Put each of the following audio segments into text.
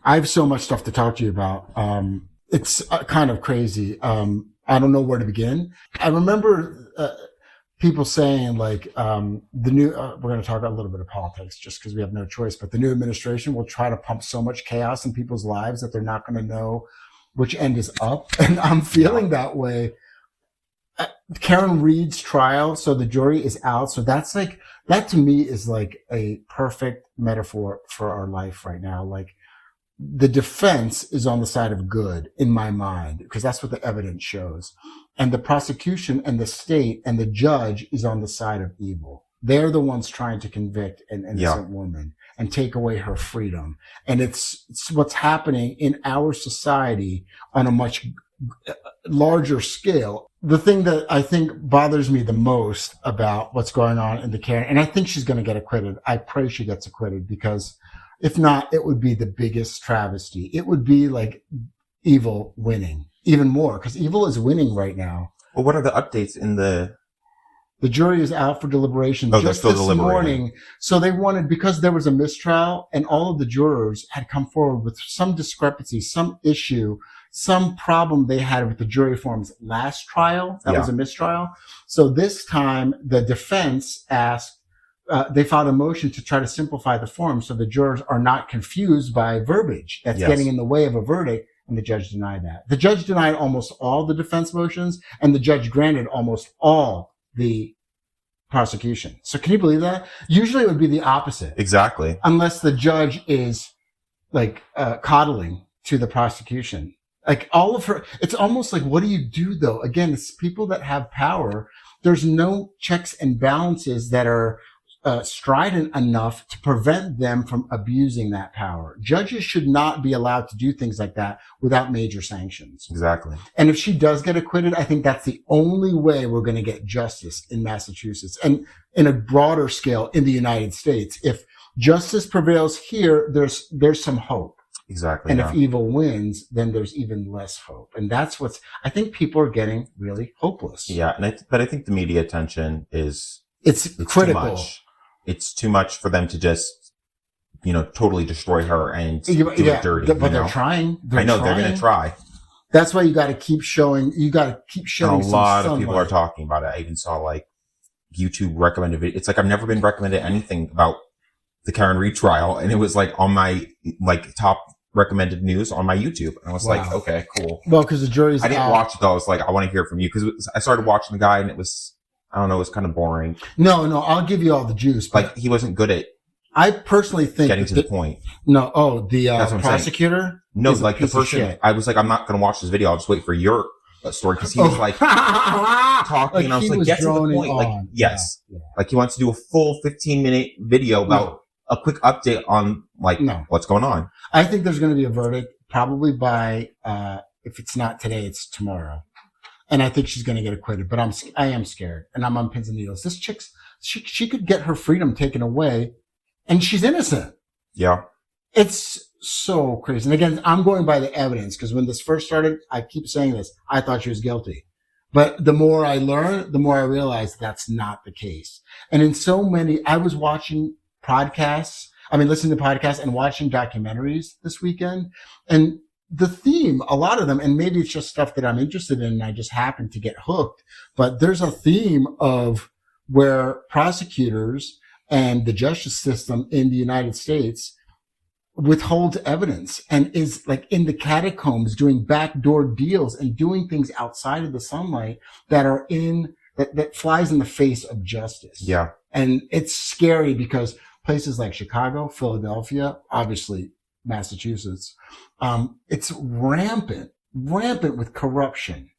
I have so much stuff to talk to you about. It's kind of crazy. I don't know where to begin. I remember people saying like the new. We're going to talk a little bit of politics just because we have no choice. But the new administration will try to pump so much chaos in people's lives that they're not going to know which end is up. And I'm feeling that way. Karen Reed's trial, so the jury is out. So that's like, that to me is like a perfect metaphor for our life right now. Like the defense is on the side of good in my mind, because that's what the evidence shows. And the prosecution and the state and the judge is on the side of evil. They're the ones trying to convict an innocent woman and take away her freedom. And it's what's happening in our society on a much larger scale. The thing that I think bothers me the most about what's going on in the Karen, and I think she's going to get acquitted. I pray she gets acquitted, because if not, it would be the biggest travesty. It would be like evil winning even more, because evil is winning right now. Well, what are the updates in the jury is out for deliberation just this morning. So they wanted, because there was a mistrial and all of the jurors had come forward with some discrepancy, some issue, some problem they had with the jury form's last trial. That was a mistrial. So this time the defense asked, they filed a motion to try to simplify the form so the jurors are not confused by verbiage that's getting in the way of a verdict. And the judge denied that. The judge denied almost all the defense motions, and the judge granted almost all the prosecution. So can you believe that? Usually it would be the opposite. Exactly. Unless the judge is like coddling to the prosecution. Like all of her, it's almost like, what do you do though? Again, it's people that have power. There's no checks and balances that are strident enough to prevent them from abusing that power. Judges should not be allowed to do things like that without major sanctions. Exactly. And if she does get acquitted, I think that's the only way we're going to get justice in Massachusetts and in a broader scale in the United States. If justice prevails here, there's some hope. Exactly. And if evil wins, then there's even less hope. And that's I think people are getting really hopeless. Yeah. But I think the media attention it's critical. Too much. It's too much for them to just, totally destroy her and do it dirty. But they're trying. They're going to try. That's why you got to keep showing. You got to keep showing. And a lot of people are talking about it. I even saw like YouTube recommended video. It's like I've never been recommended anything about the Karen Reed trial, and it was like on my top recommended news on my YouTube. And I was like, okay, cool. Well, because the jury's I didn't watch it though. I was like, I want to hear from you, because I started watching the guy and it was, I don't know, it was kind of boring. No, I'll give you all the juice. Like he wasn't good at. I personally think getting to the point. No, the prosecutor. No, like the person. I was like, I'm not going to watch this video. I'll just wait for your story, because he was like talking, and I was like, get to the point. Like, yes, like he wants to do a full 15-minute video about a quick update on what's going on. I think there's going to be a verdict probably by if it's not today, it's tomorrow. And I think she's going to get acquitted, but I am scared, and I'm on pins and needles. This chick's, she could get her freedom taken away, and she's innocent. Yeah. It's so crazy. And again, I'm going by the evidence, because when this first started, I keep saying this, I thought she was guilty. But the more I learn, the more I realize that's not the case. And in so many, I was watching listening to podcasts and watching documentaries this weekend, and the theme, a lot of them, and maybe it's just stuff that I'm interested in and I just happen to get hooked, but there's a theme of where prosecutors and the justice system in the United States withholds evidence and is like in the catacombs doing backdoor deals and doing things outside of the sunlight that are that flies in the face of justice. Yeah. And it's scary because places like Chicago, Philadelphia, obviously Massachusetts, it's rampant with corruption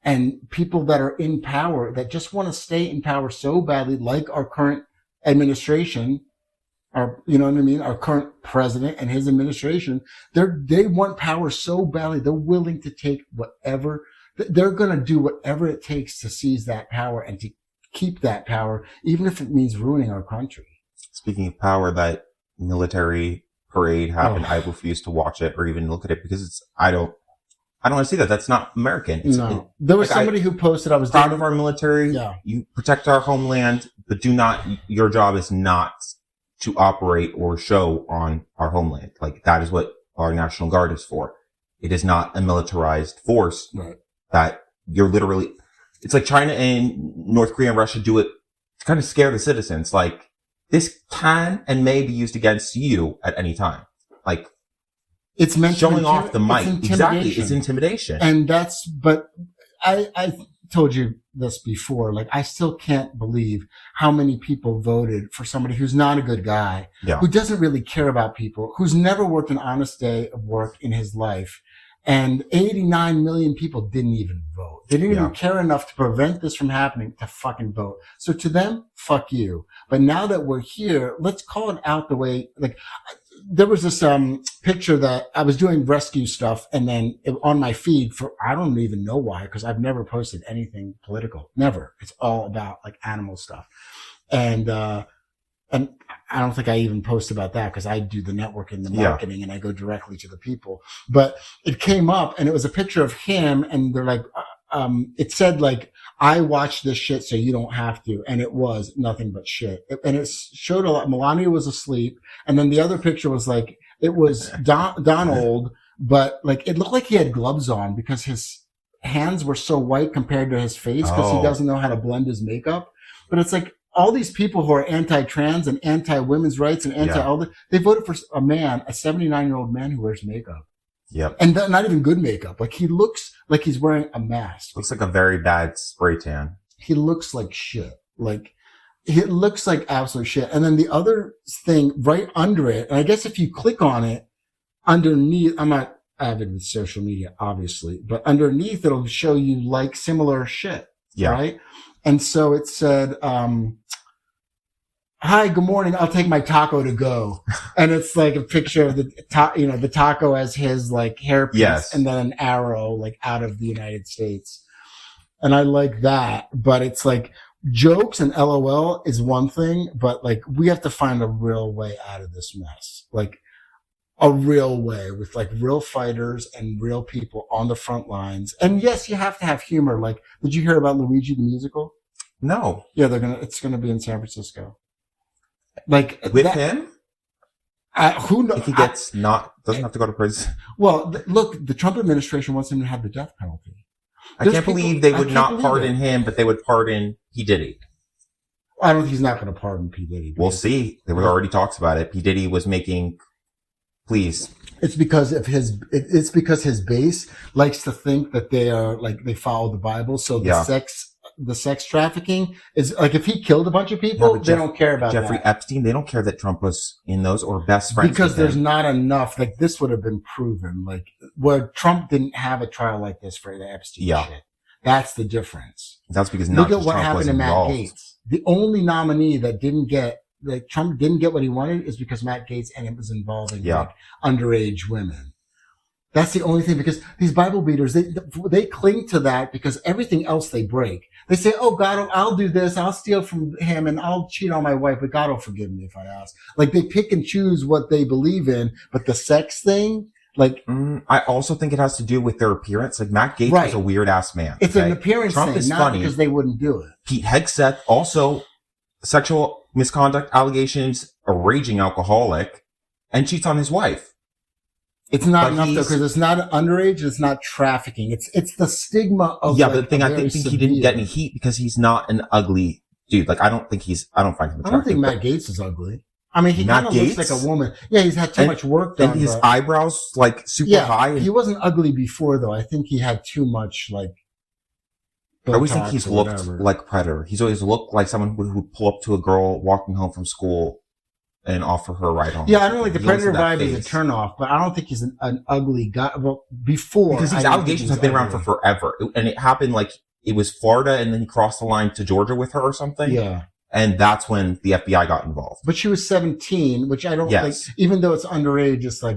and people that are in power that just want to stay in power so badly, like our current administration, our current president and his administration. They want power so badly, they're willing to take whatever, they're going to do whatever it takes to seize that power and to keep that power, even if it means ruining our country. Speaking of power, that military parade happened. I refuse to watch it or even look at it, because I don't want to see that. That's not American. There was somebody who posted, I was proud of our military. Yeah. You protect our homeland, but your job is not to operate or show on our homeland. Like that is what our National Guard is for. It is not a militarized force that you're literally, it's like China and North Korea and Russia do it to kind of scare the citizens. Like, this can and may be used against you at any time. Like, it's meant showing off the might. Exactly. It's intimidation. And but I told you this before. Like, I still can't believe how many people voted for somebody who's not a good guy, who doesn't really care about people, who's never worked an honest day of work in his life. And 89 million people didn't even vote. They didn't even care enough to prevent this from happening to fucking vote. So to them, fuck you. But now that we're here, let's call it out the way, like, there was this picture that I was doing rescue stuff, and then on my feed for, I don't even know why, because I've never posted anything political. Never. It's all about like animal stuff. And I don't think I even post about that because I do the networking, the marketing, and I go directly to the people. But it came up, and it was a picture of him, and they're like, it said like, I watched this shit so you don't have to. And it was nothing but shit. And it showed a lot. Melania was asleep. And then the other picture was like, it was Donald, but like, it looked like he had gloves on because his hands were so white compared to his face because he doesn't know how to blend his makeup. But it's like, all these people who are anti-trans and anti-women's rights and anti-all that, they voted for a man, a 79-year-old man who wears makeup. Yep. And not even good makeup. Like, he looks like he's wearing a mask. Looks like a very bad spray tan. He looks like shit. Like, it looks like absolute shit. And then the other thing right under it, and I guess if you click on it, underneath, I'm not avid with social media, obviously, but underneath it'll show you like similar shit. Yeah. Right? And so it said, hi, good morning. I'll take my taco to go. And it's like a picture of the taco as his like hairpiece, and then an arrow like out of the United States. And I like that, but it's like jokes and LOL is one thing, but like we have to find a real way out of this mess. Like a real way with like real fighters and real people on the front lines. And yes, you have to have humor. Like, did you hear about Luigi the musical? No. Yeah, it's going to be in San Francisco. Like with him? Who knows? If he doesn't have to go to prison. Well, look, the Trump administration wants him to have the death penalty. I can't believe they would not pardon him, but they would pardon P. Diddy. I don't think he's not going to pardon P. Diddy. We'll see. There were already talks about it. P. Diddy was making, please. It's because of it's because his base likes to think that they are like, they follow the Bible. So the sex trafficking is like, if he killed a bunch of people, they don't care about Jeffrey Epstein. They don't care that Trump was in those or best friends. Because there's not enough. Like, this would have been proven. Like, where Trump didn't have a trial like this for the Epstein shit. That's the difference. That's because look at what happened to Matt Gaetz. The only nominee that Trump didn't get what he wanted is because Matt Gaetz, and it was involving like underage women. That's the only thing, because these Bible beaters, they cling to that because everything else they break. They say, oh, God, I'll do this. I'll steal from him and I'll cheat on my wife, but God will forgive me if I ask. Like, they pick and choose what they believe in, but the sex thing, like. I also think it has to do with their appearance. Like, Matt Gaetz is a weird ass man. It's an appearance Trump thing, is not funny. Because they wouldn't do it. Pete Hegseth, also sexual misconduct allegations, a raging alcoholic, and cheats on his wife. It's not enough though, because it's not underage. It's not trafficking. It's the stigma of but the thing I think he didn't get any heat because he's not an ugly dude. Like, I don't find him attractive. I don't think Matt Gaetz is ugly. I mean, he kind of looks like a woman. Yeah, he's had too much work done. And his eyebrows like super high. He wasn't ugly before though. I think he had too much like. I always think he's looked like Predator. He's always looked like someone who would pull up to a girl walking home from school and offer her a ride home. Yeah, I don't like the Predator vibe is a turnoff, but I don't think he's an ugly guy. Well, before. Because these allegations have been around for forever. And it happened like, it was Florida and then he crossed the line to Georgia with her or something. Yeah. And that's when the FBI got involved. But she was 17, which I don't think, even though it's underage, it's like,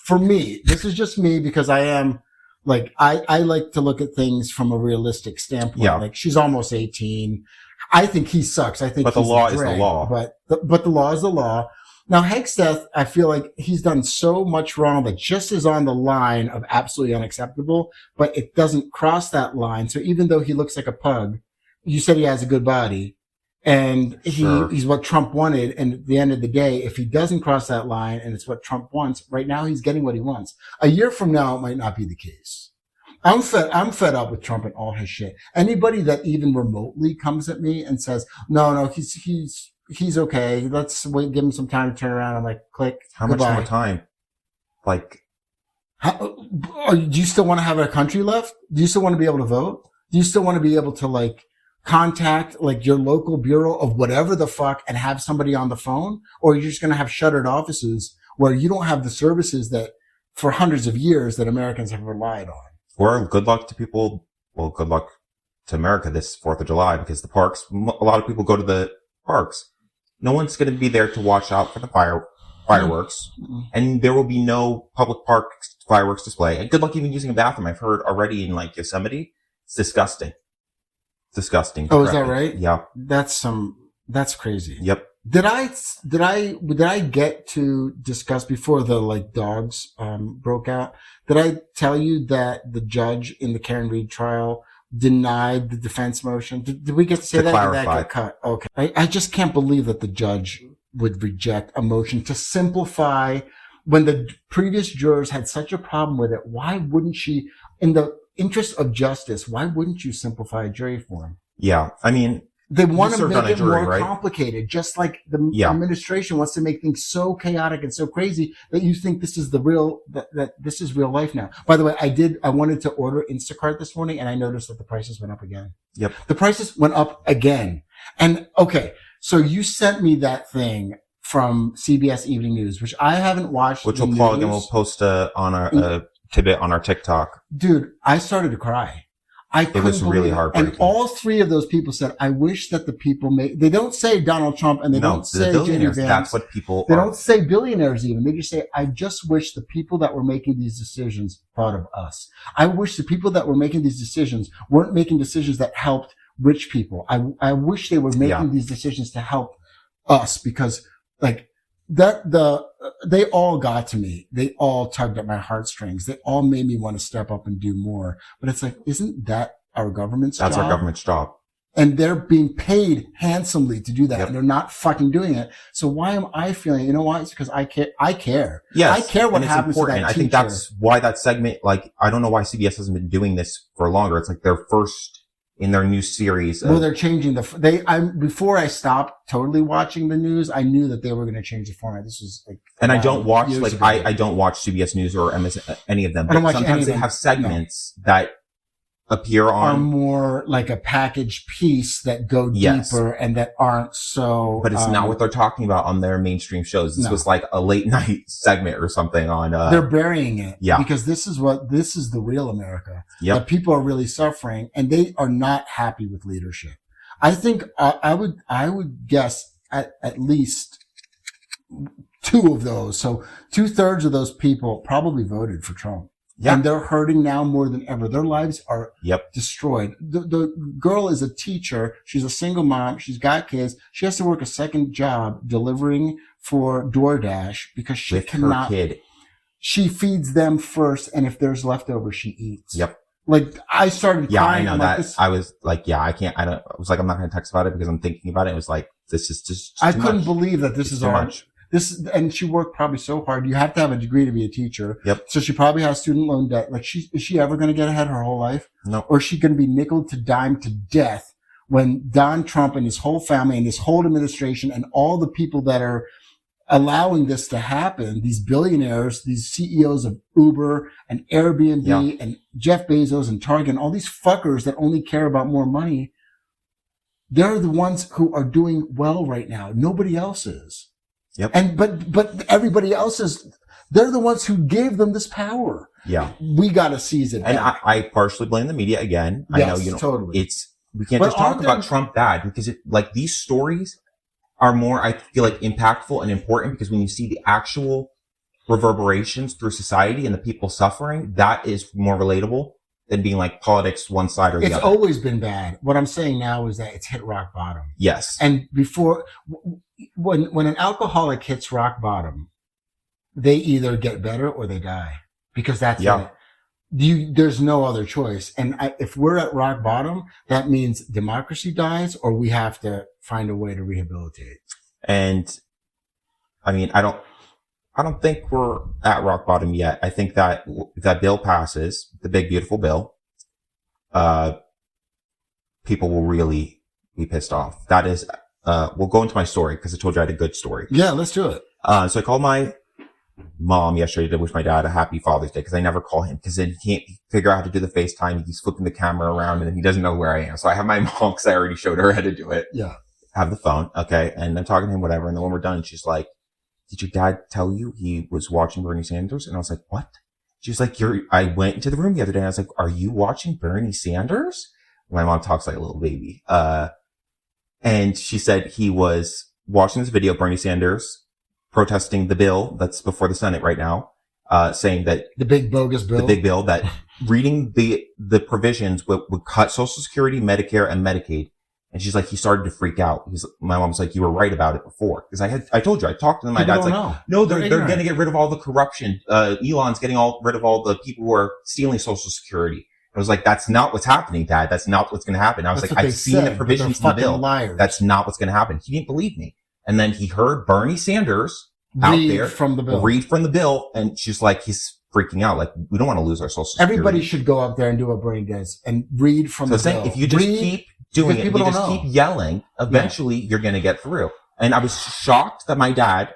for me, this is just me because I am like, I like to look at things from a realistic standpoint. Yeah. Like, she's almost 18. I think he sucks. I think but the law is the law. But the law is the law. Now, Hegseth, I feel like he's done so much wrong that just is on the line of absolutely unacceptable, but it doesn't cross that line. So even though he looks like a pug, you said he has a good body. And he's what Trump wanted. And at the end of the day, if he doesn't cross that line and it's what Trump wants, right now he's getting what he wants. A year from now, it might not be the case. I'm fed up with Trump and all his shit. Anybody that even remotely comes at me and says, no, he's okay. Let's wait, give him some time to turn around. I'm like, click. How goodbye. much more time? Like, do you still want to have a country left? Do you still want to be able to vote? Do you still want to be able to like contact like your local bureau of whatever the fuck and have somebody on the phone? Or you're just going to have shuttered offices where you don't have the services that for hundreds of years that Americans have relied on? Or good luck to people. Well, good luck to America this 4th of July because the parks, a lot of people go to the parks. No one's going to be there to watch out for the fireworks. Mm-hmm. And there will be no public park fireworks display. And good luck even using a bathroom. I've heard already in like Yosemite. It's disgusting. Disgusting. Oh, is that right? Yeah. That's crazy. Yep. Did I get to discuss before the like dogs, broke out? Did I tell you that the judge in the Karen Reed trial denied the defense motion? Did we get to say that? Did that get cut? Okay. I just can't believe that the judge would reject a motion to simplify when the previous jurors had such a problem with it. Why wouldn't she, in the interest of justice, why wouldn't you simplify a jury form? Yeah. I mean, they want to make it more complicated, just like the administration wants to make things so chaotic and so crazy that you think this is that this is real life now. By the way, I wanted to order Instacart this morning and I noticed that the prices went up again. Yep. The prices went up again. And okay, so you sent me that thing from CBS Evening News, which I haven't watched. Which we'll plug and we'll post on our tidbit on our TikTok. Dude, I started to cry. It was really heartbreaking. And all three of those people said, I wish that the people they don't say Donald Trump and they don't say JD Vance. That's what people They don't say billionaires even. They just say, I just wish the people that were making these decisions thought of us. I wish the people that were making these decisions weren't making decisions that helped rich people. I wish they were making these decisions to help us because like they all got to me. They all tugged at my heartstrings. They all made me want to step up and do more. But it's like, isn't that our government's job? That's our government's job. And they're being paid handsomely to do that. Yep. And they're not fucking doing it. So why am I feeling, you know why? It's because I care. Yes. I care what happens to that teacher. I think that's why that segment, like, I don't know why CBS hasn't been doing this for longer. It's like their first in their new series. Well, they're changing before I stopped totally watching the news, I knew that they were going to change the format. This was like, and I don't watch, like, I don't watch CBS News or any of them, but sometimes they have segments that appear on. Are more like a package piece that go deeper and that aren't so. But it's not what they're talking about on their mainstream shows. This was like a late night segment or something on. They're burying it. Yeah. Because this is the real America. Yep. That people are really suffering and they are not happy with leadership. I think I would guess at least two of those. So 2/3 of those people probably voted for Trump. Yep. And they're hurting now more than ever. Their lives are destroyed. The girl is a teacher. She's a single mom. She's got kids. She has to work a second job delivering for DoorDash because she cannot. Her kid. She feeds them first, and if there's leftovers, she eats. Yep. Like I started crying. Yeah, I know that. I was like, I can't. I was like, I'm not going to text about it because I'm thinking about it. It was like, this is just. I couldn't believe that this is too much. And she worked probably so hard. You have to have a degree to be a teacher. Yep. So she probably has student loan debt. Like is she ever going to get ahead her whole life? No. Or is she going to be nickeled to dime to death when Don Trump and his whole family and his whole administration and all the people that are allowing this to happen, these billionaires, these CEOs of Uber and Airbnb and Jeff Bezos and Target and all these fuckers that only care about more money, they're the ones who are doing well right now. Nobody else is. Yep. And but everybody else they're the ones who gave them this power. Yeah. We gotta seize it. And I partially blame the media again. Yes, I know, totally. We can't just talk about Trump bad because these stories are more, I feel like, impactful and important because when you see the actual reverberations through society and the people suffering, that is more relatable than being like politics one side or the other. It's always been bad. What I'm saying now is that it's hit rock bottom. Yes. And before, when an alcoholic hits rock bottom, they either get better or they die because that's it. there's no other choice. And if we're at rock bottom, that means democracy dies, or we have to find a way to rehabilitate. And I mean, I don't think we're at rock bottom yet. I think that if that bill passes, the big, beautiful bill, people will really be pissed off. That is, we'll go into my story because I told you I had a good story. Yeah, let's do it. So I called my mom yesterday to wish my dad a happy Father's Day because I never call him because then he can't figure out how to do the FaceTime. He's flipping the camera around and then he doesn't know where I am. So I have my mom because I already showed her how to do it. Yeah. Have the phone. Okay. And I'm talking to him, whatever. And then when we're done, she's like, did your dad tell you he was watching Bernie Sanders? And I was like, what? She was like, I went into the room the other day and I was like, are you watching Bernie Sanders? My mom talks like a little baby. And she said he was watching this video, Bernie Sanders protesting the bill that's before the Senate right now, saying that the big bogus bill, that reading the provisions would cut Social Security, Medicare, and Medicaid. And she's like, he started to freak out. My mom's like, you were right about it before. Cause I told you, I talked to them. My dad's like, no, they're going to get rid of all the corruption. Elon's getting rid of all the people who are stealing Social Security. I was like, that's not what's happening, Dad. That's not what's going to happen. I was like, I've seen the provisions in the bill. Liars. That's not what's going to happen. He didn't believe me. And then he heard Bernie Sanders out there read from the bill. And she's like, he's freaking out. Like, we don't want to lose our Social Security. Everybody should go up there and do what Bernie does and read from the bill. If you just keep doing it, if you just keep yelling, eventually you're going to get through. And I was shocked that my dad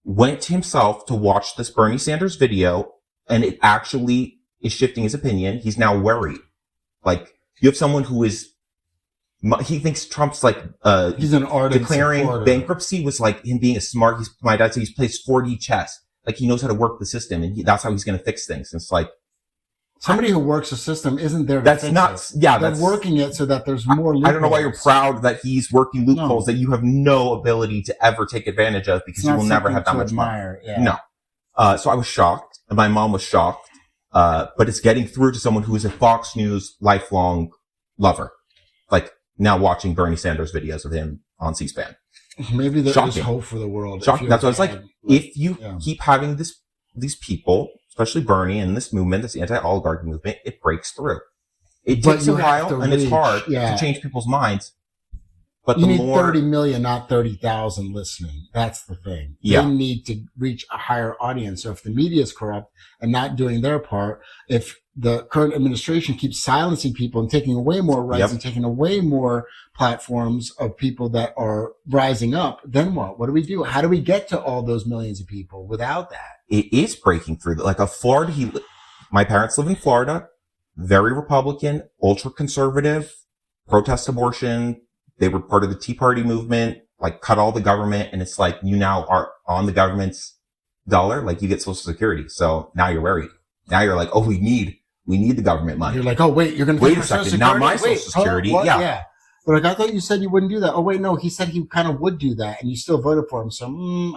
went himself to watch this Bernie Sanders video and it actually is shifting his opinion. He's now worried. Like, you have someone who is, he thinks Trump's like, he's an ardent declaring supporter. Bankruptcy was like him being a smart, my dad said he's plays 4D chess. Like, he knows how to work the system and that's how he's going to fix things. And it's like, somebody who works the system isn't there to fix it. Yeah, they're working it so that there's more loopholes. I don't know why you're proud that he's working loopholes that you have no ability to ever take advantage of because you will never have that much money. Yeah. No. So I was shocked and my mom was shocked. But it's getting through to someone who is a Fox News lifelong lover. Like, now watching Bernie Sanders videos of him on C-SPAN. Maybe there is hope for the world. Shocking. That's what I was like. If you keep having these people, especially Bernie and this movement, this anti-oligarchy movement, it breaks through. It takes a while and it's hard to change people's minds. But you need 30 million, not 30,000 listening. That's the thing. Yeah. They need to reach a higher audience. So if the media is corrupt and not doing their part, if the current administration keeps silencing people and taking away more rights and taking away more platforms of people that are rising up, then what? What do we do? How do we get to all those millions of people without that? It is breaking through. Like Florida, my parents live in Florida, very Republican, ultra conservative, protest abortion. They were part of the Tea Party movement, like cut all the government. And it's like, you now are on the government's dollar. Like, you get Social Security. So now you're worried. Now you're like, oh, we need the government money. You're like, oh, wait, you're going to wait a second. Not my Social Security. Yeah. But like, I thought you said you wouldn't do that. Oh, wait, no, he said he kind of would do that and you still voted for him. So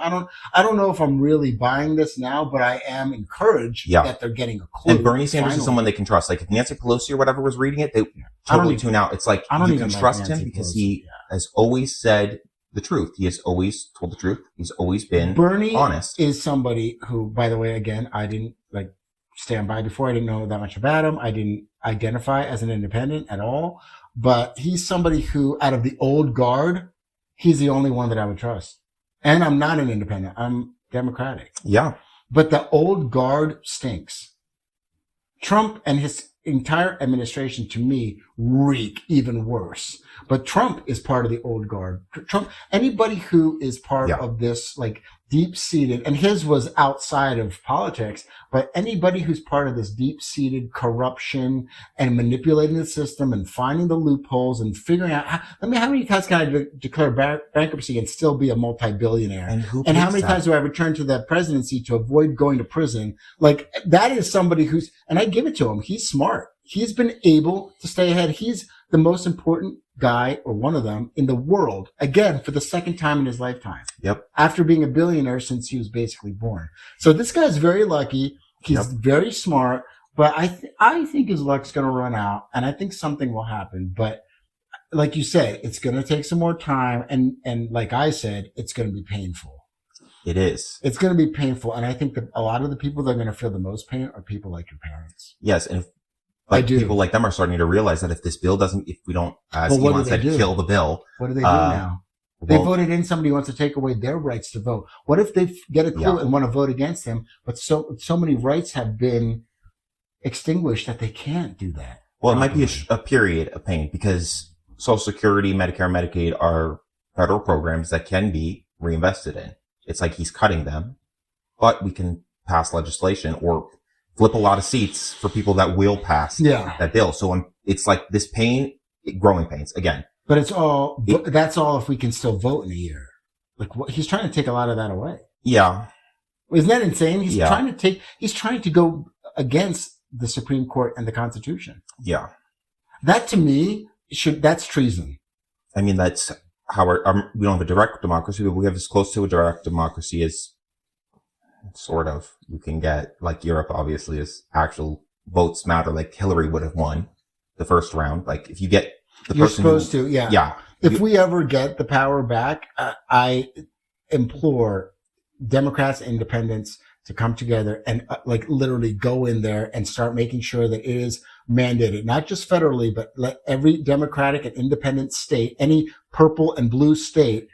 I don't know if I'm really buying this now, but I am encouraged that they're getting a clue. And Bernie Sanders is someone they can trust. Like, if Nancy Pelosi or whatever was reading it, they totally tune out. It's like, you can trust him because he has always said the truth. He has always told the truth. He's always been honest. Bernie is somebody who, by the way, again, I didn't stand by before. I didn't know that much about him. I didn't identify as an independent at all. But he's somebody who, out of the old guard, he's the only one that I would trust. And I'm not an independent. I'm Democratic. Yeah. But the old guard stinks. Trump and his entire administration, to me, reek even worse. But Trump is part of the old guard. Trump, anybody who is part of this, deep-seated, and his was outside of politics, but anybody who's part of this deep-seated corruption and manipulating the system and finding the loopholes and figuring out, how many times can I declare bankruptcy and still be a multi-billionaire? And how many times do I return to the presidency to avoid going to prison? That is somebody who's, and I give it to him, he's smart. He's been able to stay ahead. He's the most important guy, or one of them, in the world, again, for the second time in his lifetime. Yep. After being a billionaire since he was basically born. So this guy's very lucky. He's very smart, but I think his luck's going to run out, and I think something will happen. But like you said, it's going to take some more time, and like I said, it's going to be painful. It is. It's going to be painful. And I think that a lot of the people that are going to feel the most pain are people like your parents. Yes. And people like them are starting to realize that if this bill doesn't, if we don't, as Elon said, kill the bill. What do they do now? They voted in somebody who wants to take away their rights to vote. What if they get a clue and want to vote against him, but so many rights have been extinguished that they can't do that? Well, it might be a period of pain because Social Security, Medicare, Medicaid are federal programs that can be reinvested in. It's like he's cutting them, but we can pass legislation or flip a lot of seats for people that will pass that bill. So it's like this pain, growing pains again. But that's all if we can still vote in a year. Like he's trying to take a lot of that away. Yeah. Isn't that insane? He's trying to go against the Supreme Court and the Constitution. Yeah. That to me that's treason. I mean, that's how we don't have a direct democracy, but we have as close to a direct democracy as sort of you can get. Like Europe obviously is actual votes matter. Like Hillary would have won the first round. Like if you get You're supposed to, yeah. Yeah. If we ever get the power back, I implore Democrats and independents to come together and like literally go in there and start making sure that it is mandated, not just federally, but let every Democratic and independent state, any purple and blue state,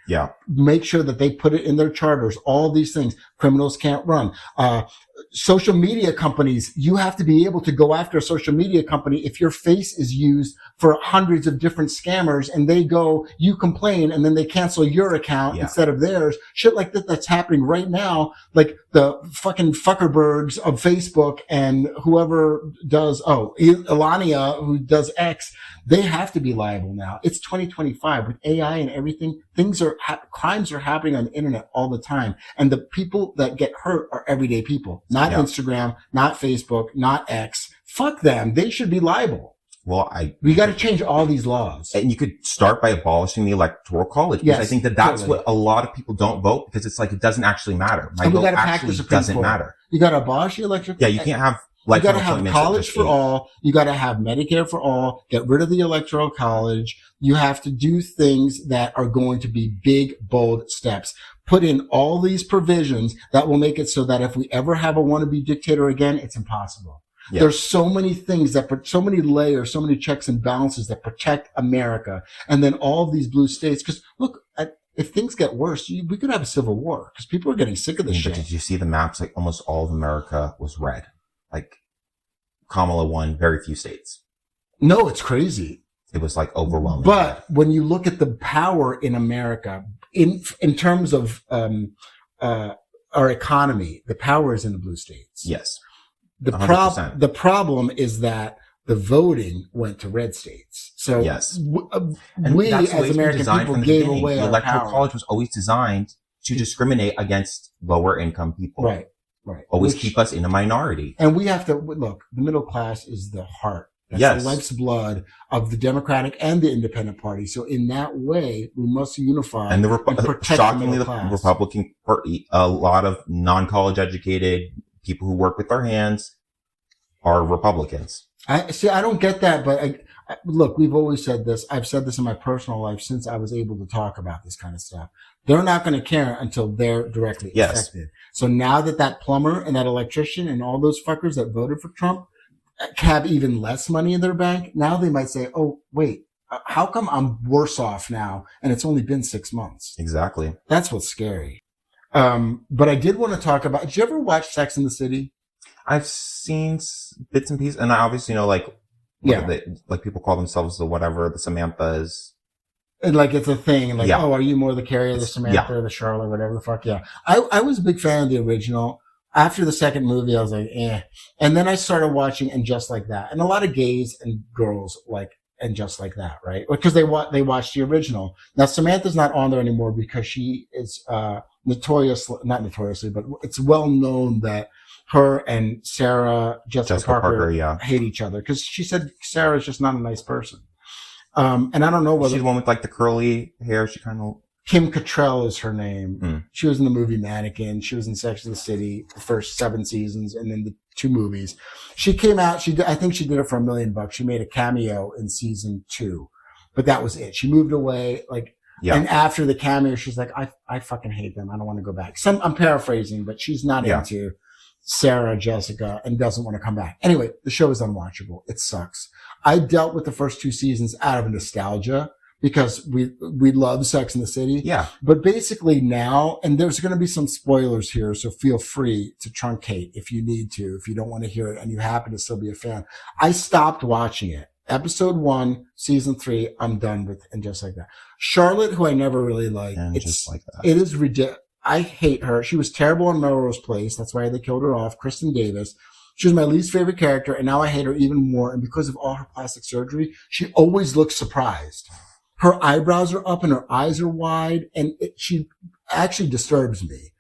make sure that they put it in their charters. All these things, criminals can't run. Social media companies, you have to be able to go after a social media company if your face is used for hundreds of different scammers and you complain and then they cancel your account instead of theirs. Shit like that's happening right now. Like the fucking fuckerbergs of Facebook and whoever does, Elania, who does X, they have to be liable now. It's 2025 with AI and everything. Crimes are happening on the internet all the time. And the people that get hurt are everyday people, not Instagram, not Facebook, not X. Fuck them. They should be liable. Well, we got to change all these laws. And you could start by abolishing the electoral college. Because I think that's what a lot of people don't vote because it's like, it doesn't actually matter. My vote actually doesn't matter. You got to abolish the electoral. Yeah, you can't have you got to have college for all. You got to have Medicare for all. Get rid of the electoral college. You have to do things that are going to be big, bold steps. Put in all these provisions that will make it so that if we ever have a wannabe dictator again, it's impossible. Yeah. There's so many things so many layers, so many checks and balances that protect America. And then all of these blue states, because look, if things get worse, we could have a civil war because people are getting sick of this shit. But did you see the maps? Like almost all of America was red. Like Kamala won very few states. No, it's crazy. It was like overwhelming. But when you look at the power in America, in terms of our economy, the power is in the blue states. Yes. The problem is that the voting went to red states. So yes. we as American people gave away our power. The electoral college was always designed to discriminate against lower income people. Right. Always keep us in a minority. And we have to look, the middle class is the heart. That's the life's blood of the Democratic and the Independent Party. So in that way, we must unify and protect shockingly, the middle class. Republican Party, a lot of non-college educated people who work with their hands are Republicans. I don't get that, but look, we've always said this. I've said this in my personal life since I was able to talk about this kind of stuff. They're not going to care until they're directly affected. So now that plumber and that electrician and all those fuckers that voted for Trump have even less money in their bank, now they might say, oh, wait, how come I'm worse off now? And it's only been 6 months. Exactly. That's what's scary. But I did want to talk about, did you ever watch Sex and the City? I've seen bits and pieces, and I obviously know, like people call themselves the Samanthas. And like it's a thing, like, oh, are you more the Carrie or the Samantha or the Charlotte or whatever the fuck? Yeah. I was a big fan of the original. After the second movie, I was like, eh. And then I started watching And Just Like That. And a lot of gays and girls like And Just Like That, right? Because they watched the original. Now, Samantha's not on there anymore because she is not notoriously, but it's well known that her and Sarah Jessica Parker hate each other because she said Sarah's just not a nice person. And I don't know whether she's the one with like the curly hair. She kind of Kim Cattrall is her name. She was in the movie Mannequin. She was in Sex and the City, the first 7 seasons, and then the 2 movies. She came out. I think she did it for $1 million. She made a cameo in season 2, but that was it. She moved away. Like Yeah. And after the cameo, she's like, I fucking hate them. I don't want to go back. I'm paraphrasing, but she's not into Sarah Jessica and doesn't want to come back. Anyway, the show is unwatchable. It sucks. I dealt with the first 2 seasons out of nostalgia because we love Sex and the City. Yeah. But basically now, and there's going to be some spoilers here, so feel free to truncate if you need to, if you don't want to hear it and you happen to still be a fan. I stopped watching it. Episode 1, season 3, I'm done with, and just like that. Charlotte, who I never really liked. And just like that. It is ridiculous. I hate her. She was terrible in Melrose Place. That's why they killed her off. Kristen Davis. She was my least favorite character, and now I hate her even more. And because of all her plastic surgery, she always looks surprised. Her eyebrows are up and her eyes are wide, and she actually disturbs me.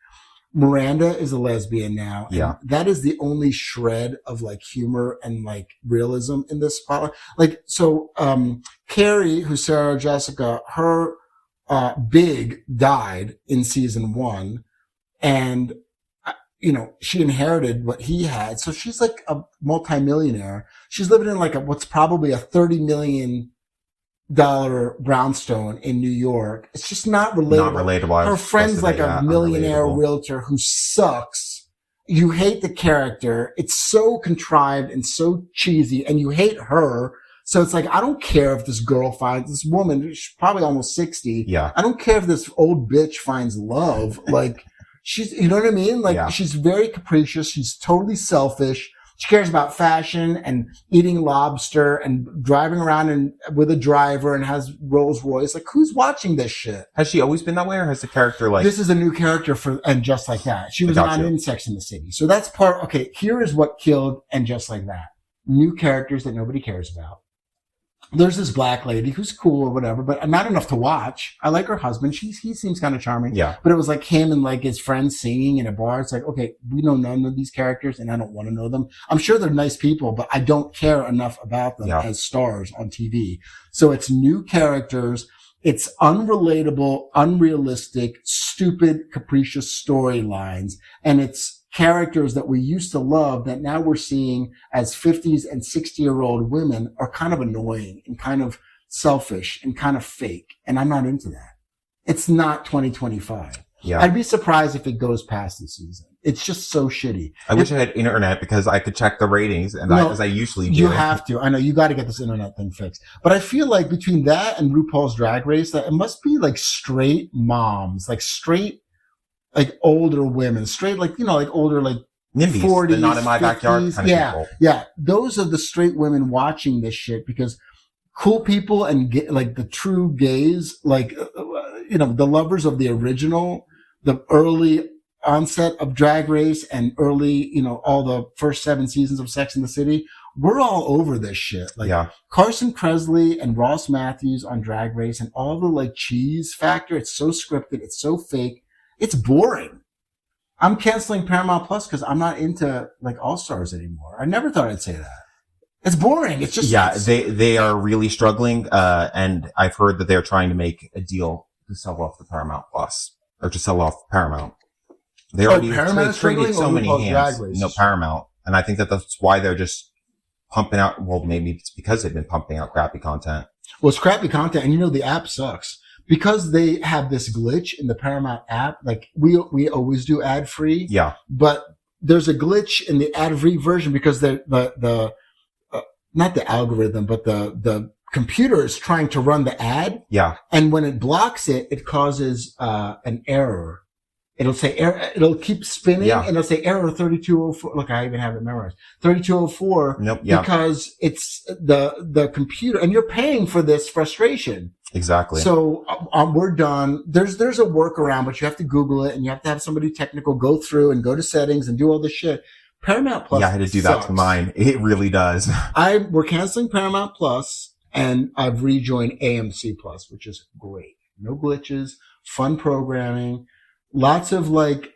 Miranda is a lesbian now. Yeah. That is the only shred of like humor and like realism in this spotlight. Like, so, Carrie, who's Sarah Jessica, her, Big died in season 1 and, she inherited what he had. So she's like a multimillionaire. She's living in like what's probably a $30 million brownstone in New York. It's just not relatable. Not relatable. Her friend's like a millionaire realtor who sucks. You hate the character. It's so contrived and so cheesy, and you hate her. So it's like, I don't care if this girl finds this woman, she's probably almost 60. Yeah. I don't care if this old bitch finds love. Like, she's, you know what I mean? Like, she's very capricious. She's totally selfish. She cares about fashion and eating lobster and driving around with a driver and has Rolls Royce. Like, who's watching this shit? Has she always been that way, or has the character like... This is a new character and Just Like That. She was not in Sex and the City. So that's okay, here is what killed And Just Like That. New characters that nobody cares about. There's this black lady who's cool or whatever, but not enough to watch. I like her husband. He seems kind of charming. Yeah. But it was like him and like his friends singing in a bar. It's like, okay, we know none of these characters and I don't want to know them. I'm sure they're nice people, but I don't care enough about them as stars on TV. So it's new characters. It's unrelatable, unrealistic, stupid, capricious storylines. And it's characters that we used to love that now we're seeing as 50s and 60-year-old women are kind of annoying and kind of selfish and kind of fake. And I'm not into that. It's not 2025. Yeah. I'd be surprised if it goes past this season. It's just so shitty. I wish I had internet because I could check the ratings as I usually do. You have to. I know you got to get this internet thing fixed. But I feel like between that and RuPaul's Drag Race, that it must be like straight moms, like straight, like older women, straight, like, like older, like NIMBYs, 40s, the not in my 50s, backyard kind of people. Yeah. Those are the straight women watching this shit because cool people and like the true gays, like, the lovers of the original, the early onset of Drag Race and early, all the first 7 seasons of Sex and the City, we're all over this shit. Like Carson Kressley and Ross Matthews on Drag Race and all the like cheese factor. It's so scripted. It's so fake. It's boring. I'm canceling Paramount Plus because I'm not into like All Stars anymore. I never thought I'd say that. It's boring. It's just they are really struggling. And I've heard that they're trying to make a deal to sell off the Paramount Plus or to sell off Paramount. They already traded so many hands. No, Paramount, and I think that's why they're just pumping out. Well, maybe it's because they've been pumping out crappy content. Well, it's crappy content, and the app sucks. Because they have this glitch in the Paramount app, like we always do ad free. Yeah. But there's a glitch in the ad free version because the not the algorithm, but the computer is trying to run the ad. Yeah. And when it blocks it, it causes an error. It'll say error. It'll keep spinning, and it'll say error 3204. Look, I even have it memorized. 3204. Nope. Yeah. Because it's the computer, and you're paying for this frustration. Exactly. So we're done. There's a workaround, but you have to Google it, and you have to have somebody technical go through and go to settings and do all this shit. Paramount Plus. Yeah, I had to do that to mine. It really does. We're canceling Paramount Plus, and I've rejoined AMC Plus, which is great. No glitches, fun programming, lots of like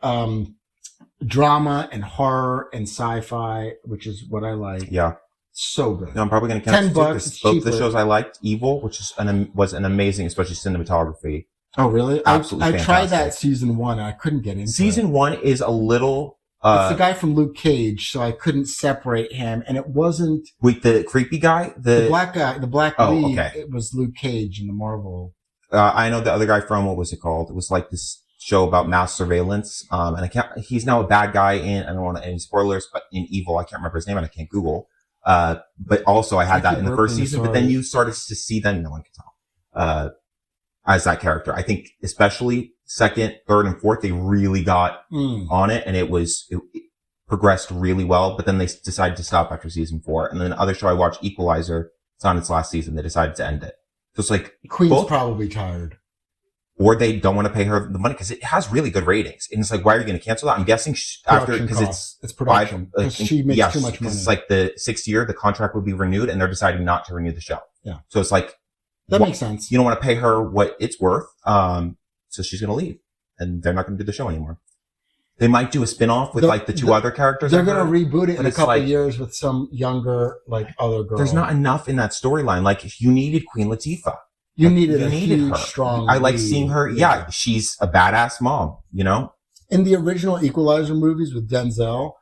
drama and horror and sci-fi, which is what I like. Yeah. So good. No, I'm probably going to cancel $10. Both the shows I liked, Evil, which was an amazing, especially cinematography. Oh, really? Absolutely I tried that season 1 and I couldn't get into it. Season 1 is a little... it's the guy from Luke Cage, so I couldn't separate him, and it wasn't... Wait, the creepy guy? The black guy, the black lead, okay. it was Luke Cage in the Marvel... I know the other guy from, what was it called? It was like this show about mass surveillance. And he's now a bad guy in, I don't want any spoilers, but in Evil, I can't remember his name and I can't Google. But also I had that in the first season, but then you started to see them, no one can tell, as that character. I think especially second, third, and fourth, they really got on it, and it progressed really well, but then they decided to stop after season 4. And then the other show I watched, Equalizer, it's on its last season. They decided to end it. So it's like Queen's probably tired, or they don't want to pay her the money because it has really good ratings. And it's like, why are you going to cancel that? I'm guessing after because it's production. She makes too much money. It's like the 6th year, the contract would be renewed, and they're deciding not to renew the show. Yeah. So it's like that makes sense. You don't want to pay her what it's worth, so she's going to leave, and they're not going to do the show anymore. They might do a spin-off with like the 2 other characters. They're going to reboot it in a couple of years with some younger, like, other girl. There's not enough in that storyline. Like, you needed Queen Latifah. You needed huge, strong. I like seeing her. Yeah, she's a badass mom, you know? In the original Equalizer movies with Denzel,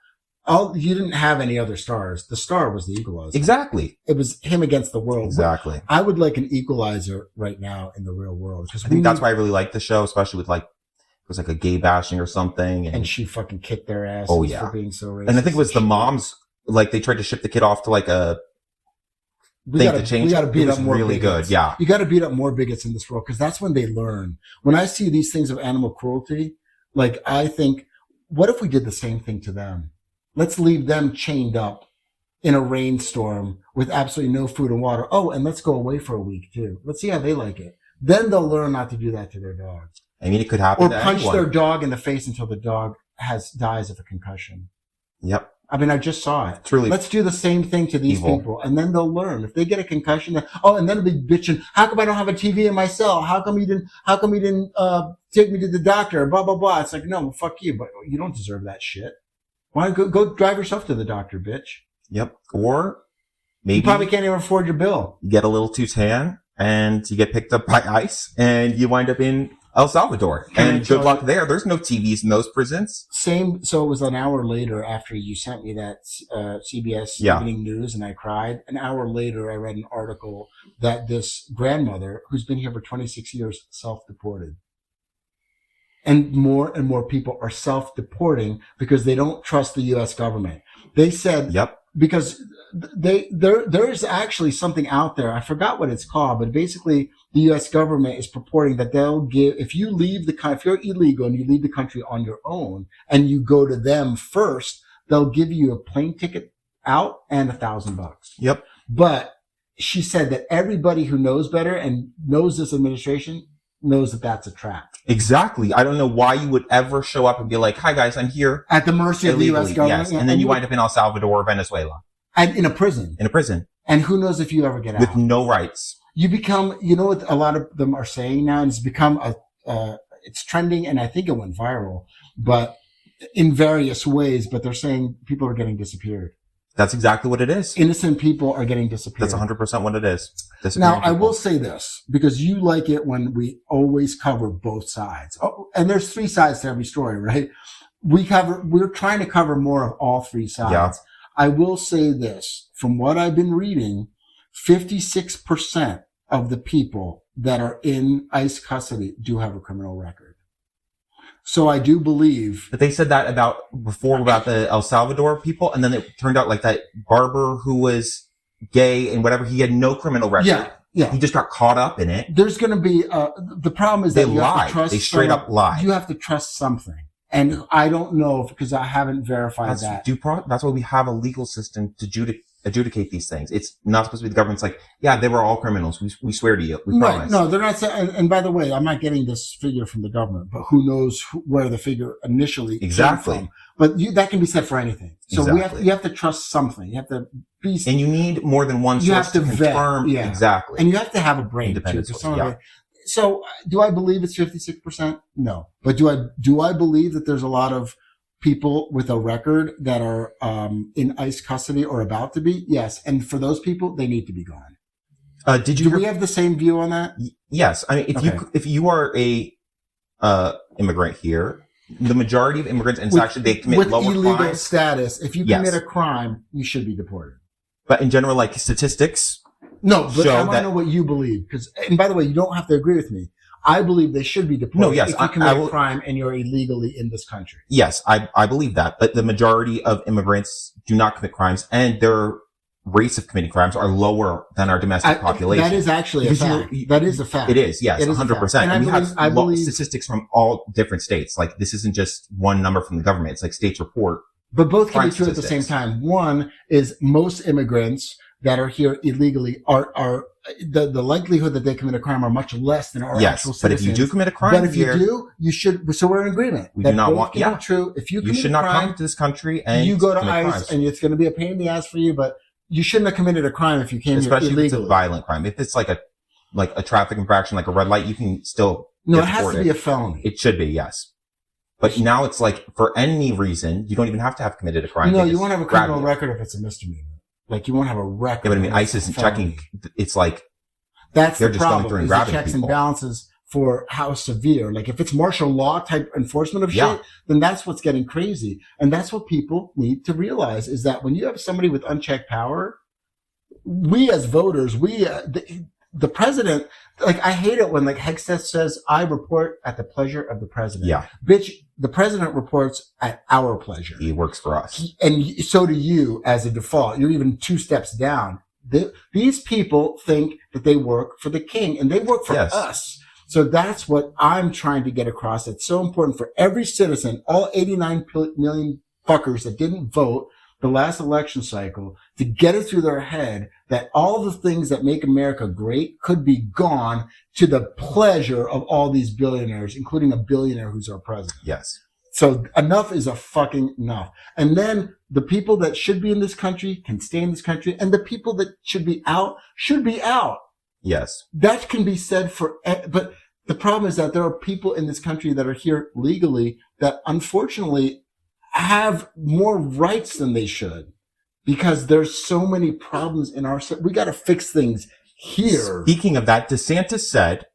you didn't have any other stars. The star was the Equalizer. Exactly. It was him against the world. Exactly. I would like an Equalizer right now in the real world. I think that's why I really like the show, especially with like, it was like a gay bashing or something. And she fucking kicked their ass for being so racist. And I think it was the moms, like they tried to ship the kid off to like a thing to change. We got to beat up more really bigots. Good, yeah. You got to beat up more bigots in this world because that's when they learn. When I see these things of animal cruelty, like I think, what if we did the same thing to them? Let's leave them chained up in a rainstorm with absolutely no food and water. Oh, and let's go away for a week too. Let's see how they like it. Then they'll learn not to do that to their dogs. I mean, it could happen. Or punch their dog in the face until the dog dies of a concussion. Yep. I mean, I just saw it. Truly. Let's do the same thing to these people, and then they'll learn. If they get a concussion, and then they'll be bitching. How come I don't have a TV in my cell? How come you didn't take me to the doctor? Blah blah blah. It's like, no, well, fuck you, but you don't deserve that shit. Why don't go drive yourself to the doctor, bitch? Yep. Or maybe you probably can't even afford your bill. You get a little too tan, and you get picked up by ICE, and you wind up in El Salvador. And good luck there. There's no TVs in those prisons. So it was an hour later after you sent me that CBS Evening News, and I cried. An hour later, I read an article that this grandmother, who's been here for 26 years, self-deported. And more people are self-deporting because they don't trust the U.S. government. They said, because there's actually something out there. I forgot what it's called, but basically the U.S. government is purporting that they'll give, if you're illegal and you leave the country on your own and you go to them first, they'll give you a plane ticket out and $1,000. Yep. But she said that everybody who knows better and knows this administration knows that that's a trap. Exactly. I don't know why you would ever show up and be like, hi guys, I'm here. At the mercy of the U.S. government. Yes. And then you wind up in El Salvador or Venezuela. And in a prison. And who knows if you ever get out. With no rights. You become, you know what a lot of them are saying now? It's become it's trending, and I think it went viral, but in various ways, but they're saying people are getting disappeared. That's exactly what it is. Innocent people are getting disappeared. That's 100% what it is. Now, I will say this, because you like it when we always cover both sides. Oh, and there's 3 sides to every story, right? We're trying to cover more of all 3 sides. Yeah. I will say this, from what I've been reading, 56% of the people that are in ICE custody do have a criminal record. So I do believe. But they said that before about the El Salvador people, and then it turned out like that barber who was gay and whatever, he had no criminal record. Yeah. He just got caught up in it. There's going to be, the problem is that you have to trust. They straight up lied. You have to trust something. And I don't know because I haven't verified that. That's why we have a legal system to adjudicate these things. It's not supposed to be the government's like, yeah, they were all criminals. We swear to you. We promise. No, they're not saying, and by the way, I'm not getting this figure from the government, but who knows where the figure initially came from. But that can be said for anything. So you have to trust something. You have to be. And you need more than one source to confirm. Yeah. Exactly. And you have to have a brain too. So do I believe it's 56%? No. But do I believe that there's a lot of people with a record that are in ICE custody or about to be? Yes. And for those people, they need to be gone. Do we have the same view on that? Yes. I mean, if you are a immigrant here, the majority of immigrants, and actually they commit lower crimes. With illegal status, if you commit a crime, you should be deported. But in general, like statistics. No, but I want to know what you believe. And by the way, you don't have to agree with me. I believe they should be deported. No, yes, if you commit a crime and you're illegally in this country. Yes, I believe that. But the majority of immigrants do not commit crimes, and their rates of committing crimes are lower than our domestic population. That is actually a fact. That is a fact. It is, yes, 100%. And we have statistics from all different states. Like, this isn't just one number from the government. It's like states report. But both can be true at the same time. One is most immigrants that are here illegally are the likelihood that they commit a crime are much less than our actual citizens. But if you do commit a crime, but if you do, you should. So we're in agreement. We do not want. Yeah, true. If you should not come to this country and you go to ICE, and it's going to be a pain in the ass for you. But you shouldn't have committed a crime if you came here illegally. Especially if it's a violent crime. If it's like a traffic infraction, like a red light, you can still. No, it has to be a felony. It should be, yes. But now it's like, for any reason, you don't even have to have committed a crime. No, you won't have a criminal record if it's a misdemeanor. Like, you won't have a record. Yeah, but I mean, ICE isn't checking. It's like, that's they're the just problem, going through and grabbing checks people. And balances for how severe. Like, if it's martial law type enforcement of shit, then that's what's getting crazy. And that's what people need to realize, is that when you have somebody with unchecked power, we as voters, the president, like, I hate it when, like, Hegseth says, I report at the pleasure of the president. Yeah. Bitch, the president reports at our pleasure. He works for us. And so do you as a default. You're even 2 steps down. These people think that they work for the king, and they work for us. So that's what I'm trying to get across. It's so important for every citizen, all 89 million fuckers that didn't vote the last election cycle, to get it through their head that all the things that make America great could be gone to the pleasure of all these billionaires, including a billionaire who's our president. Yes. So enough is a fucking enough. And then the people that should be in this country can stay in this country, and the people that should be out should be out. Yes. That can be said for, but the problem is that there are people in this country that are here legally that unfortunately have more rights than they should, because there's so many problems in our, we got to fix things here. Speaking of that, DeSantis said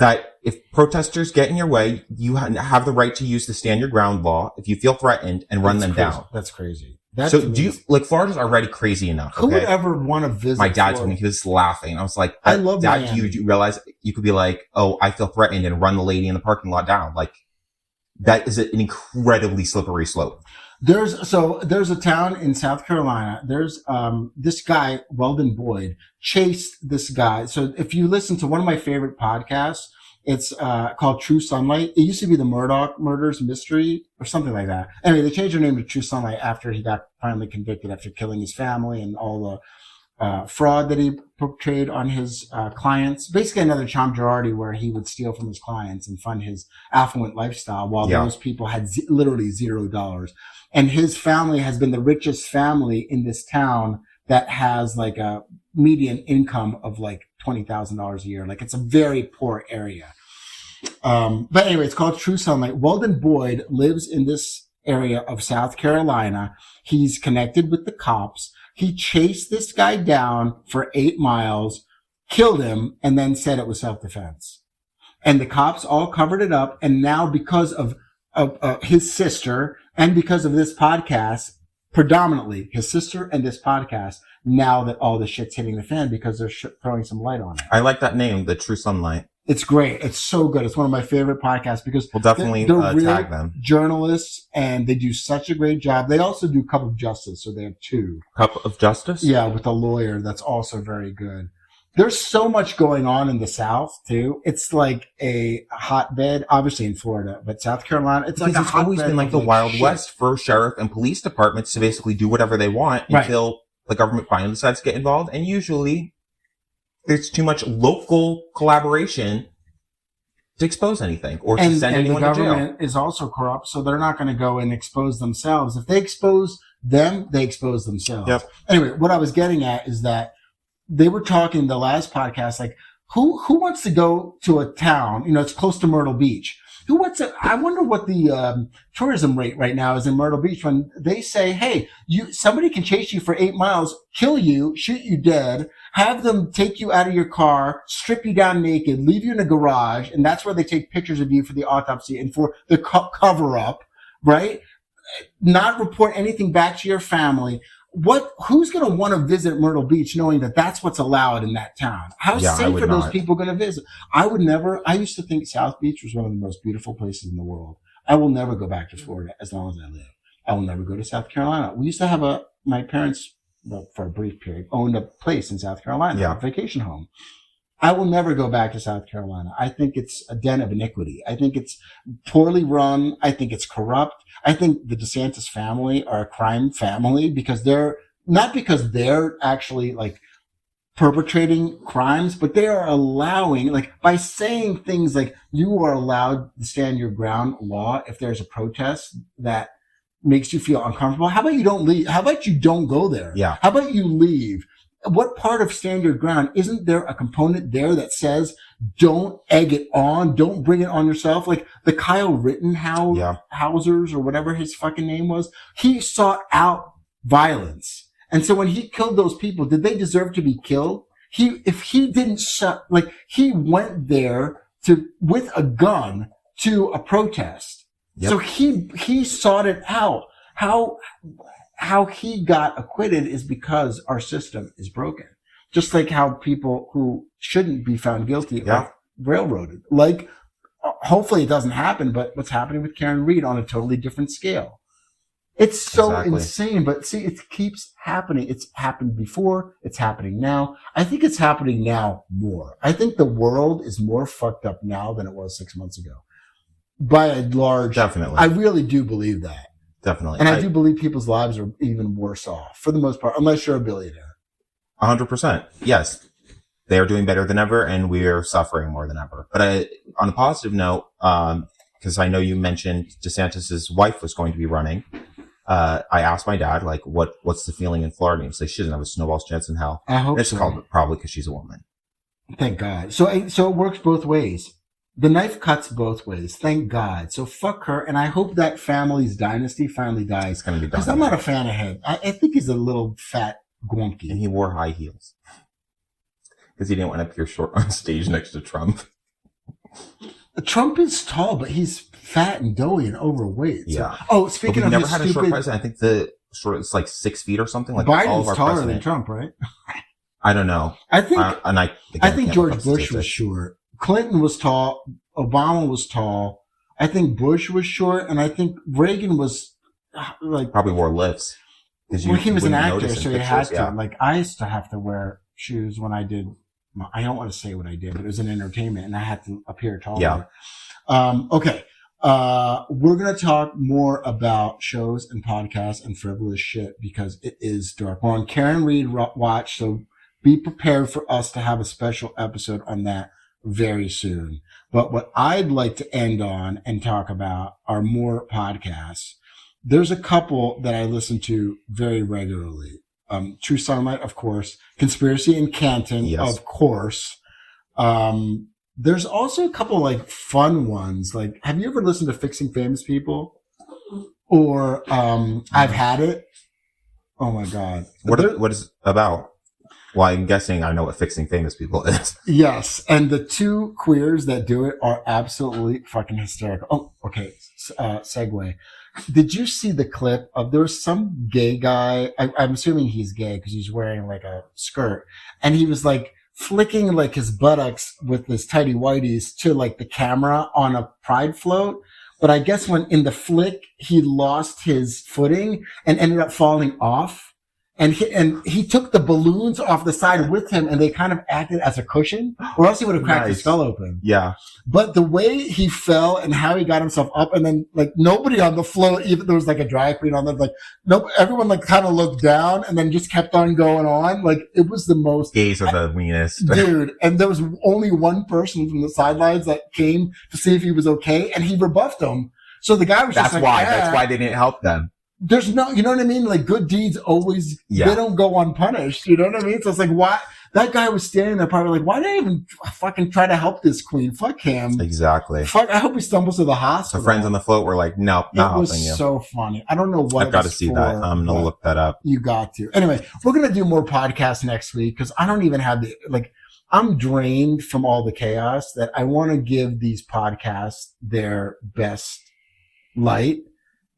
that if protesters get in your way, you have the right to use the stand your ground law if you feel threatened, and run them down. That's crazy. So do you, like, Florida's already crazy enough. Who would ever want to visit? My dad told me, he was laughing. I was like, I love Dad, Miami. do you realize you could be like, oh, I feel threatened, and run the lady in the parking lot down? Like, that is an incredibly slippery slope. There's a town in South Carolina. There's, this guy, Weldon Boyd, chased this guy. So if you listen to one of my favorite podcasts, it's, called True Sunlight. It used to be the Murdaugh Murders Mystery or something like that. Anyway, they changed their name to True Sunlight after he got finally convicted after killing his family and all the, fraud that he portrayed on his clients. Basically another Tom Girardi, where he would steal from his clients and fund his affluent lifestyle while those people had literally $0. And his family has been the richest family in this town that has like a median income of like $20,000 a year. Like, it's a very poor area. But anyway, it's called True Sunlight. Weldon Boyd lives in this area of South Carolina. He's connected with the cops. He chased this guy down for 8 miles, killed him, and then said it was self-defense. And the cops all covered it up. And now, because of his sister and because of this podcast, predominantly his sister and this podcast, now that all the shit's hitting the fan because they're throwing some light on it. I like that name, the True Sunlight. It's great. It's so good. It's one of my favorite podcasts because we'll definitely they're tag them. Journalists, and they do such a great job. They also do Cup of Justice, so they have 2. Cup of Justice? Yeah, with a lawyer. That's also very good. There's so much going on in the South too. It's like a hotbed, obviously in Florida, but South Carolina, it's like always been like the Wild West for sheriff and police departments to basically do whatever they want until the government finally decides to get involved, and usually there's too much local collaboration to expose anything or to send anyone to jail. And the government is also corrupt, so they're not going to go and expose themselves. If they expose them, they expose themselves. Yep. Anyway, what I was getting at is that they were talking the last podcast, like, who wants to go to a town, it's close to Myrtle Beach? I wonder what the tourism rate right now is in Myrtle Beach when they say, hey, somebody can chase you for 8 miles, kill you, shoot you dead, have them take you out of your car, strip you down naked, leave you in a garage, and that's where they take pictures of you for the autopsy and for the cover up, right? Not report anything back to your family. who's going to want to visit Myrtle Beach knowing that that's what's allowed in that town? How safe are those people going to visit? I used to think South Beach was one of the most beautiful places in the world. I will never go back to Florida as long as I live. I will never go to South Carolina. We used to have my parents, for a brief period, owned a place in South Carolina, a vacation home. I will never go back to South Carolina. I think it's a den of iniquity. I think it's poorly run. I think it's corrupt. I think the DeSantis family are a crime family because they're actually like perpetrating crimes, but they are allowing, like, by saying things like you are allowed to stand your ground law if there's a protest that makes you feel uncomfortable. How about you don't leave? How about you don't go there? Yeah. How about you leave? What part of stand your ground? Isn't there a component there that says don't egg it on, don't bring it on yourself? Like the Kyle Rittenhouse or whatever his fucking name was, he sought out violence. And so when he killed those people, did they deserve to be killed? He went there with a gun to a protest. Yep. So he sought it out. How he got acquitted is because our system is broken. Just like how people who shouldn't be found guilty are railroaded. Like, hopefully it doesn't happen, but what's happening with Karen Reed on a totally different scale. It's so insane, but see, it keeps happening. It's happened before. It's happening now. I think it's happening now more. I think the world is more fucked up now than it was 6 months ago. By a large, definitely. I really do believe that. Definitely. And I do believe people's lives are even worse off for the most part, unless you're a billionaire. 100%. Yes. They are doing better than ever and we're suffering more than ever. But on a positive note, because I know you mentioned DeSantis' wife was going to be running. I asked my dad, like, what's the feeling in Florida? And he was like, she doesn't have a snowball's chance in hell. I hope it's so. Called probably because she's a woman. Thank God. So it works both ways. The knife cuts both ways. Thank God. So fuck her. And I hope that family's dynasty finally dies. It's going to be done. Because I'm not a fan of him. I think he's a little fat gonky. And he wore high heels. Because he didn't want to appear short on stage next to Trump. Trump is tall, but he's fat and doughy and overweight. So. Yeah. Oh, speaking of never had a short president. I think the short is like 6 feet or something. Like Biden's taller than Trump, right? I don't know. I think George Bush was short. Clinton was tall. Obama was tall. I think Bush was short, and I think Reagan was like probably wore lifts. Well, he was an actor, so he had to. Yeah. Like I used to have to wear shoes when I did. I don't want to say what I did, but it was an entertainment, and I had to appear taller. Yeah. Okay. We're gonna talk more about shows and podcasts and frivolous shit because it is dark. We're on Karen Reed watch, so be prepared for us to have a special episode on that very soon. But what I'd like to end on and talk about are more podcasts. There's a couple that I listen to very regularly. True Sunlight, of course. Conspiracy in Canton, of course. There's also a couple like fun ones. Like, have you ever listened to Fixing Famous People? Or I've Had It? Oh my God. What is it about? Well, I'm guessing I know what Fixing Famous People is. Yes. And the two queers that do it are absolutely fucking hysterical. Oh, okay. Segue. Did you see the clip of there was some gay guy? I'm assuming he's gay because he's wearing like a skirt. And he was like flicking like his buttocks with his tighty whities to like the camera on a pride float. But I guess when in the flick, he lost his footing and ended up falling off. And he took the balloons off the side with him and they kind of acted as a cushion or else he would have cracked his skull open. Yeah. But the way he fell and how he got himself up and then like nobody on the float, even there was like a drag queen on there, like nope, everyone like kind of looked down and then just kept on going on. Like it was the most. Gays are the meanest. Dude. And there was only one person from the sidelines that came to see if he was okay and he rebuffed him. So the guy was just like, That's why they didn't help them. There's no, you know what I mean? Like good deeds always, they don't go unpunished. You know what I mean? So it's like, why? That guy was standing there probably like, why did I even fucking try to help this queen? Fuck him. Exactly. Fuck, I hope he stumbles to the hospital. So friends on the float were like, nope, not helping you. It was so funny. I don't know what I've got to see that. I'm going to look that up. You got to. Anyway, we're going to do more podcasts next week because I don't even have I'm drained from all the chaos that I want to give these podcasts their best light.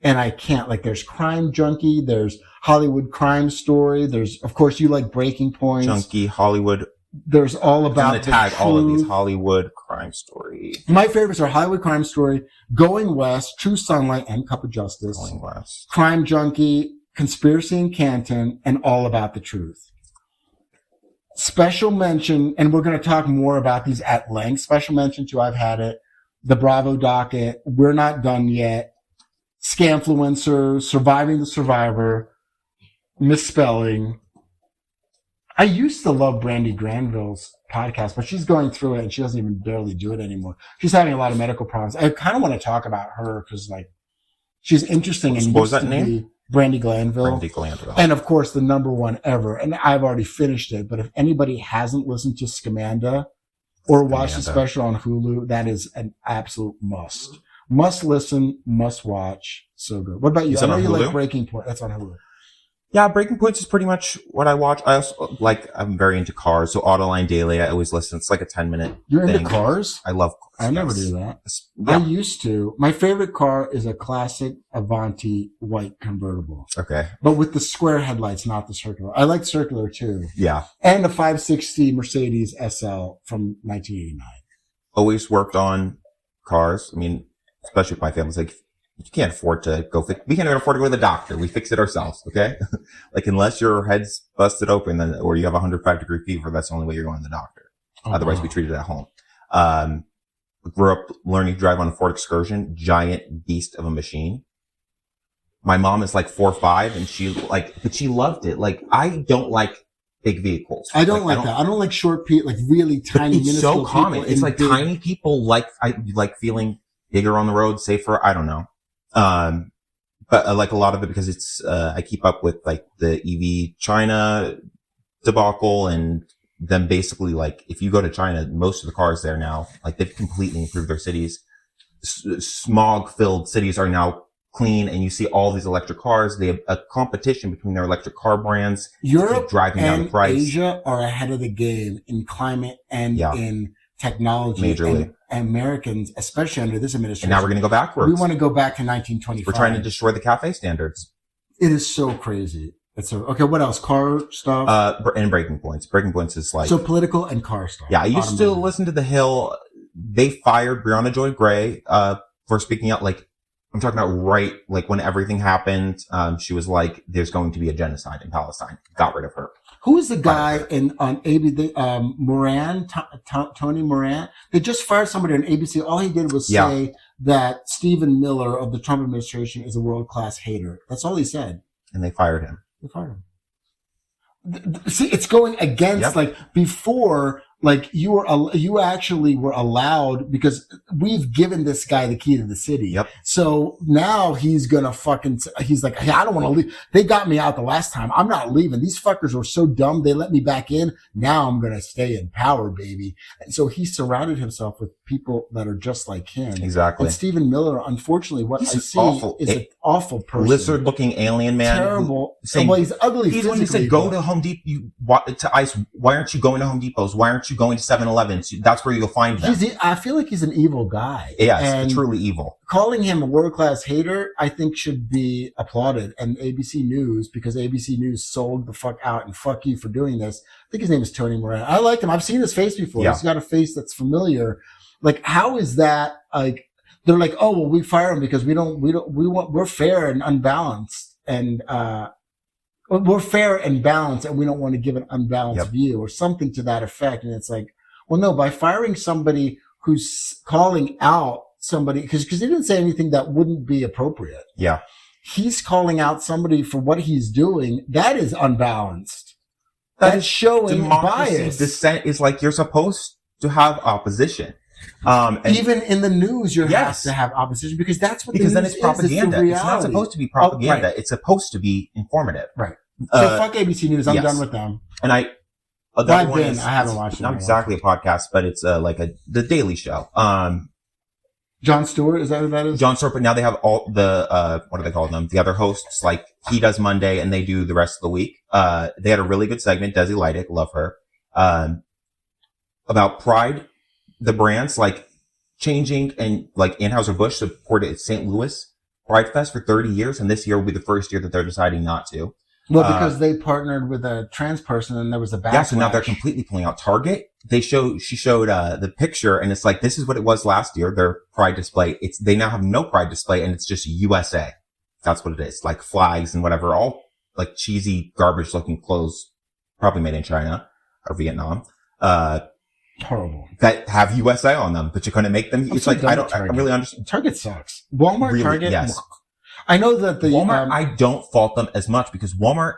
and I can't. Like, there's Crime Junkie, there's Hollywood Crime Story, there's, of course, you like Breaking Points. Junkie, Hollywood. There's all about I'm going to tag all of these. Hollywood Crime Story. My favorites are Hollywood Crime Story, Going West, True Sunlight, and Cup of Justice. Going West. Crime Junkie, Conspiracy in Canton, and All About the Truth. Special mention, and we're going to talk more about these at length. Special mention to I've Had It, The Bravo Docket, We're Not Done Yet, Scamfluencer, Surviving the Survivor, Misspelling. I used to love Brandy Granville's podcast, but she's going through it and she doesn't even barely do it anymore. She's having a lot of medical problems. I kind of want to talk about her because, like, she's interesting. And what was that name? Brandy Glanville. Brandy Glanville. And of course, the number one ever. And I've already finished it. But if anybody hasn't listened to Scamanda or watched the special on Hulu, that is an absolute must. Must listen, must watch. So good. What about you? I know you like Breaking Point. That's on Hulu. Yeah, Breaking Points is pretty much what I watch. I also I'm very into cars, so Autoline Daily, I always listen. It's like a 10-minute You're thing. Into cars? I love cars. I never do that. Yeah. I used to. My favorite car is a classic Avanti white convertible. Okay. But with the square headlights, not the circular. I like circular too. Yeah. And a 560 Mercedes SL from 1989. Always worked on cars. I mean, especially with my family. It's like, you can't afford to we can't even afford to go to the doctor. We fix it ourselves, okay? Like, unless your head's busted open, then, or you have 105-degree fever, that's the only way you're going to the doctor. Oh, Otherwise, we treat it at home. Grew up learning to drive on a Ford Excursion, giant beast of a machine. My mom is like 4'5", and but she loved it. Like, I don't like big vehicles. I don't like that. I don't like short people, like really tiny, it's so common. It's like big. Tiny people I like feeling bigger on the road, safer. I don't know. But I like a lot of it because it's, I keep up with like the EV China debacle, and then basically, like, if you go to China, most of the cars there now, like, they've completely improved their cities. Smog filled cities are now clean, and you see all these electric cars. They have a competition between their electric car brands. Europe driving down the price. Asia are ahead of the game in climate and in technology. Majorly. And Americans, especially under this administration. And now we're going to go backwards. We want to go back to 1925. We're trying to destroy the cafe standards. It is so crazy. Okay, what else? Car stuff? And Breaking Points. Breaking Points is like... So political and car stuff. Yeah, I used to listen to The Hill. They fired Brianna Joy Gray, for speaking out. Like, I'm talking about right, like, when everything happened, she was like, there's going to be a genocide in Palestine. Got rid of her. Who is the guy on ABC? Moran, Tony Moran. They just fired somebody on ABC. All he did was say that Stephen Miller of the Trump administration is a world-class hater. That's all he said. And they fired him. See, it's going against, like, before, like, you actually were allowed, because we've given this guy the key to the city. Yep. So now he's like, hey, I don't want to leave. They got me out the last time. I'm not leaving. These fuckers were so dumb. They let me back in. Now I'm going to stay in power, baby. And so he surrounded himself with people that are just like him. Exactly. And Stephen Miller, unfortunately, he's I see is an awful person. Lizard-looking alien man. Terrible. Well, he's ugly. He's the one who said, go to Home Depot, to ICE. Why aren't you going to Home Depot's? Why aren't you going to 7-Elevens? That's where you'll find them. I feel like he's an evil guy. Yes, truly evil. Calling him a world-class hater, I think, should be applauded. And ABC News, because ABC News sold the fuck out, and fuck you for doing this. I think his name is Tony Moran. I like him. I've seen his face before. Yeah. He's got a face that's familiar. Like, how is that, like, they're like, oh, well, we fire him because we're fair and unbalanced. And, we're fair and balanced, and we don't want to give an unbalanced view or something to that effect. And it's like, well, no, by firing somebody who's calling out somebody, because he didn't say anything that wouldn't be appropriate. Yeah. He's calling out somebody for what he's doing. That is unbalanced. That's showing bias. Dissent is like, you're supposed to have opposition. Even in the news, you have to have opposition, because that's what then it's propaganda. It's not supposed to be propaganda. Right. It's supposed to be informative. Right. So fuck ABC News. I'm done with them. And I haven't watched it. Not exactly a podcast, but it's like the Daily Show. Jon Stewart, is that who that is? Jon Stewart, but now they have all the what do they call them? The other hosts, like, he does Monday and they do the rest of the week. They had a really good segment, Desi Lydic, love her, about Pride, the brands, like, changing, and like Anheuser-Busch supported St. Louis Pride Fest for 30 years, and this year will be the first year that they're deciding not to. Well, because they partnered with a trans person, and there was a backlash. Yeah, so now they're completely pulling out. Target, she showed the picture, and it's like, this is what it was last year, their Pride display. They now have no Pride display, and it's just USA. That's what it is. Like flags and whatever, all like cheesy, garbage-looking clothes, probably made in China or Vietnam. Horrible. That have USA on them, but you couldn't make them. It's like, I really understand. Target sucks. Walmart, really, Target. Yes. I know that the Walmart, I don't fault them as much because Walmart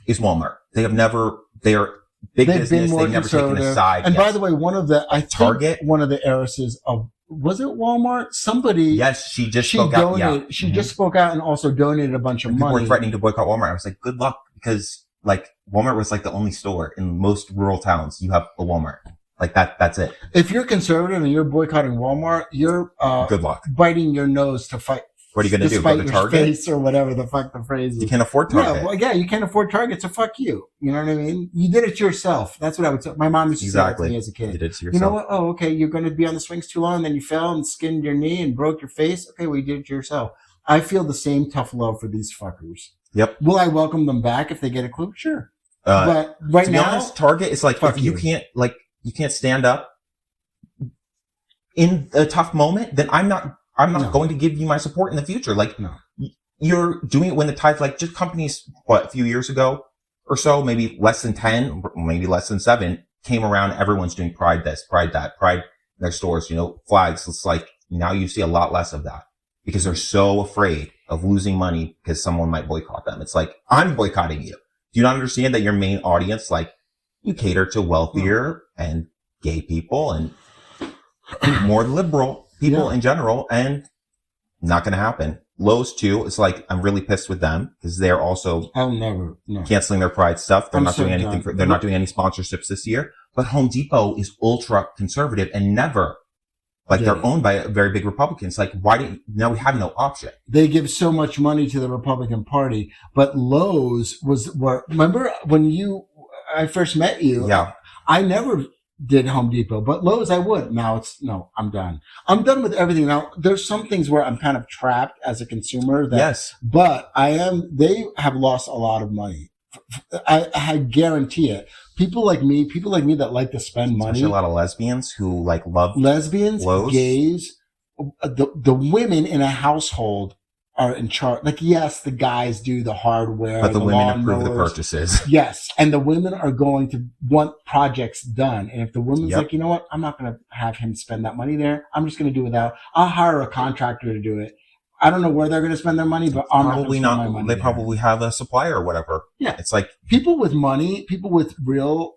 is Walmart. They are big business. They've never taken a side. And by the way, one of the heiresses of, was it Walmart? Somebody. Yes, she just spoke out. Yeah. She just spoke out and also donated a bunch of money. People were threatening to boycott Walmart. I was like, good luck, because like Walmart was like the only store in most rural towns. You have a Walmart. Like that's it. If you're conservative and you're boycotting Walmart, you're good luck biting your nose to fight. What are you going to do? Go to Target? Face or whatever the fuck the phrase is. You can't afford Target. Yeah, you can't afford Target, so fuck you. You know what I mean? You did it to yourself. That's what I would say. My mom used to say that to me as a kid. You did it to yourself. You know what? Oh, okay, you're going to be on the swings too long, and then you fell and skinned your knee and broke your face. Okay, well, you did it to yourself. I feel the same tough love for these fuckers. Yep. Will I welcome them back if they get a clue? Sure. But right now, to be honest, Target is like, if you can't stand up in a tough moment, then I'm not going to give you my support in the future. Like, you're doing it when the tide's like, just companies, a few years ago or so, maybe less than 10, maybe less than 7, came around. Everyone's doing Pride this, Pride that, Pride in their stores, flags. It's like, now you see a lot less of that because they're so afraid of losing money because someone might boycott them. It's like, I'm boycotting you. Do you not understand that your main audience, like, you cater to wealthier and gay people and more liberal people in general, and not going to happen. Lowe's too. It's like, I'm really pissed with them because they're also canceling their Pride stuff. They're not doing anything they're not doing any sponsorships this year. But Home Depot is ultra conservative and never, they're owned by very big Republicans. Like, now we have no option. They give so much money to the Republican Party, but Lowe's remember when I first met you? Yeah. I never did Home Depot, but Lowe's I would. Now I'm done. I'm done with everything. Now there's some things where I'm kind of trapped as a consumer. But they have lost a lot of money. I guarantee it. People like me that like to spend money. Especially a lot of lesbians who love lesbians, Lowe's. Gays, the women in a household are in charge. Like, yes, the guys do the hardware, but the women approve the purchases. Yes, and the women are going to want projects done. And if the woman's like, you know what, I'm not going to have him spend that money there. I'm just going to do it without. I'll hire a contractor to do it. I don't know where they're going to spend their money, but I'm probably not. They probably have a supplier or whatever. Yeah, it's like people with money, people with real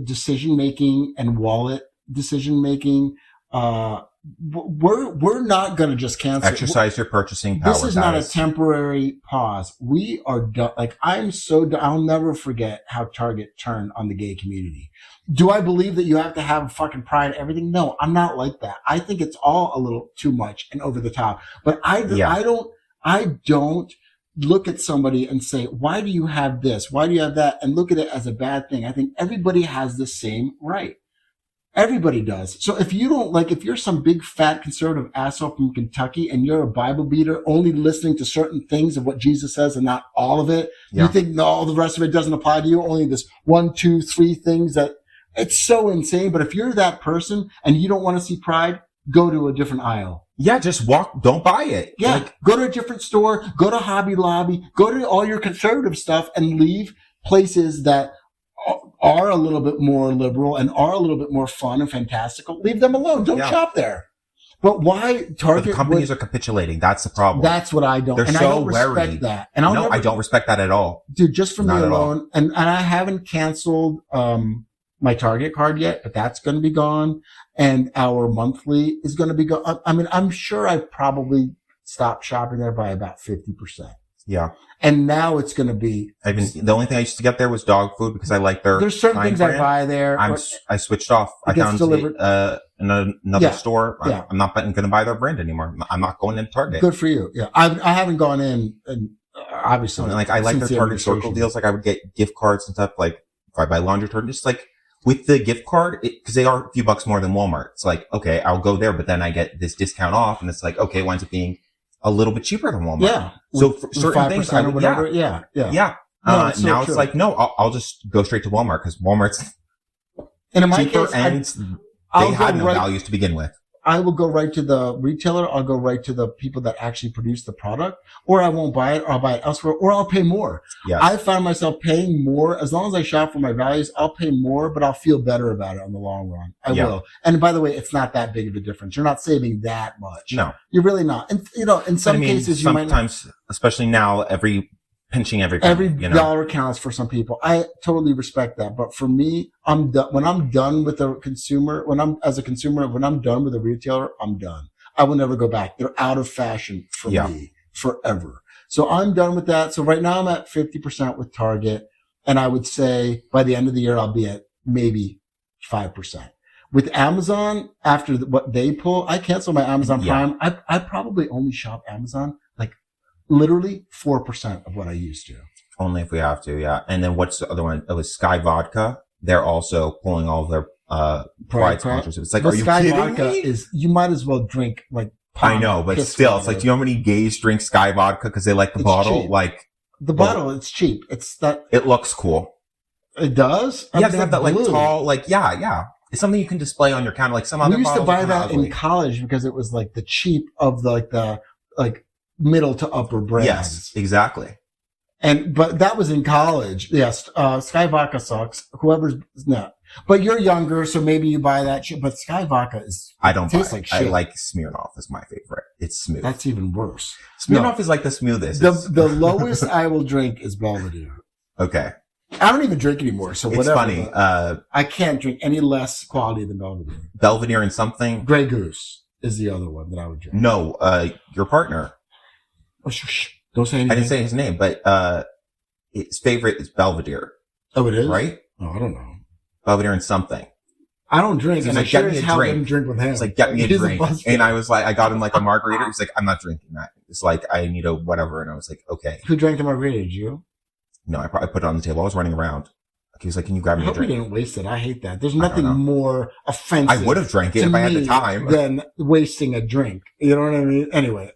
decision making and wallet decision making. We're not going to just cancel. Exercise your purchasing power. This is not a temporary pause. We are done. I'll never forget how Target turned on the gay community. Do I believe that you have to have fucking pride everything? No, I'm not like that. I think it's all a little too much and over the top. But I don't look at somebody and say, why do you have this? Why do you have that? And look at it as a bad thing. I think everybody has the same right. Everybody does. So if you don't if you're some big fat conservative asshole from Kentucky and you're a Bible beater only listening to certain things of what Jesus says and not all of it, you think all the rest of it doesn't apply to you, only this 1, 2, 3 things that it's so insane. But if you're that person and you don't want to see Pride, go to a different aisle. Yeah, just walk, don't buy it. Yeah, go to a different store, go to Hobby Lobby, go to all your conservative stuff and leave places that are a little bit more liberal and are a little bit more fun and fantastical. Leave them alone. Don't shop there. But why Target? But the companies are capitulating. That's the problem. That's what I don't. They're and so I don't respect wary. that. And I don't respect that at all. Dude, just for me alone. And I haven't canceled my Target card yet, but that's going to be gone. And our monthly is going to be gone. I mean, I'm sure I've probably stopped shopping there by about 50%. Yeah. And now it's going to be. The only thing I used to get there was dog food because I like there's certain things brand. I buy there. I switched off. I found another store. Yeah. I'm not going to buy their brand anymore. I'm not going in Target. Good for you. Yeah. I haven't gone in and obviously. I like their Target Circle deals. I would get gift cards and stuff. If I buy laundry detergent, just with the gift card, because they are a few bucks more than Walmart. It's okay, I'll go there, but then I get this discount off and it's okay, it winds up being a little bit cheaper than Walmart. Yeah. So for certain things, or whatever. Yeah. No, now it's like, no, I'll just go straight to Walmart because Walmart's and in my cheaper case, and they had no values to begin with. I will go right to the retailer. I'll go right to the people that actually produce the product, or I won't buy it, or I'll buy it elsewhere, or I'll pay more. Yes. I find myself paying more. As long as I shop for my values, I'll pay more, but I'll feel better about it in the long run. I will. And by the way, it's not that big of a difference. You're not saving that much. No. You're really not. And, in some cases, you might not. Sometimes, especially now, pinching every dollar counts for some people. I totally respect that. But for me, I'm done. When I'm done with a consumer, when I'm done with a retailer, I'm done. I will never go back. They're out of fashion for me forever. So I'm done with that. So right now I'm at 50% with Target. And I would say by the end of the year, I'll be at maybe 5%. With Amazon, after what they pull, I cancel my Amazon Prime. I probably only shop Amazon literally 4% of what I used to. Only if we have to, yeah. And then what's the other one? It was Sky Vodka. They're also pulling all of their Pride sponsorships. It's like, are you Sky kidding Vodka me? You might as well drink I know, but still, it's like, do you know how many gays drink Sky Vodka because they like the bottle? Cheap. Like the bottle, it's cheap. It's that. It looks cool. It does. Yeah, they have that blue. Tall, yeah. It's something you can display on your counter, like some other. We used to buy that in college because it was the cheap of the middle to upper brands. Yes, exactly. But that was in college. Yes. Sky Vodka sucks. But you're younger, so maybe you buy that shit. But Sky Vodka tastes like shit. I like Smirnoff is my favorite. It's smooth. That's even worse. Smirnoff is like the smoothest. The lowest I will drink is Belvedere. Okay. I don't even drink anymore, so whatever. It's funny. I can't drink any less quality than Belvedere. Belvedere and something. Grey Goose is the other one that I would drink. No, your partner. Oh, shh. Don't say anything. I didn't say his name, but his favorite is Belvedere. Oh, it is? Right? Oh, I don't know. Belvedere and something. I don't drink, and I sure as hell didn't drink with him. It's like, get me a drink. And I was like, I got him a margarita. He's like, I'm not drinking that. It's like, I need a whatever. And I was like, okay. Who drank the margarita? Did you? No, I put it on the table. I was running around. He was like, can you grab me a drink? I hope you didn't waste it. I hate that. There's nothing more offensive. I would have drank it if I had the time. Than wasting a drink. You know what I mean? Anyway,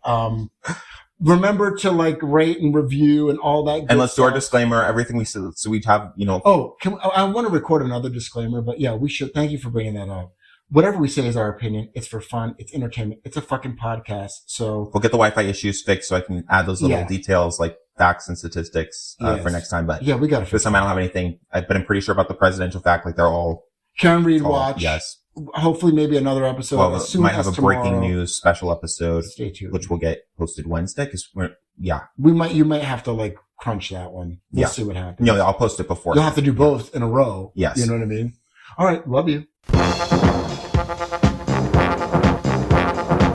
remember to rate and review and all that. And let's do our disclaimer. Everything we said, so we'd have, Oh, I want to record another disclaimer, but yeah, we should. Thank you for bringing that up. Whatever we say is our opinion. It's for fun. It's entertainment. It's a fucking podcast. So we'll get the Wi-Fi issues fixed so I can add those little details like facts and statistics for next time. But yeah, we got to. This time I don't have anything. But I'm pretty sure about the presidential fact. They're all. Karen Reed watch. Yes. Hopefully, maybe another episode. Well, we might have a breaking news special episode. Stay tuned. Which will get posted Wednesday because you might have to crunch that one. We'll see what happens. No, I'll post it before. You'll have to do both in a row. Yes. You know what I mean? All right. Love you.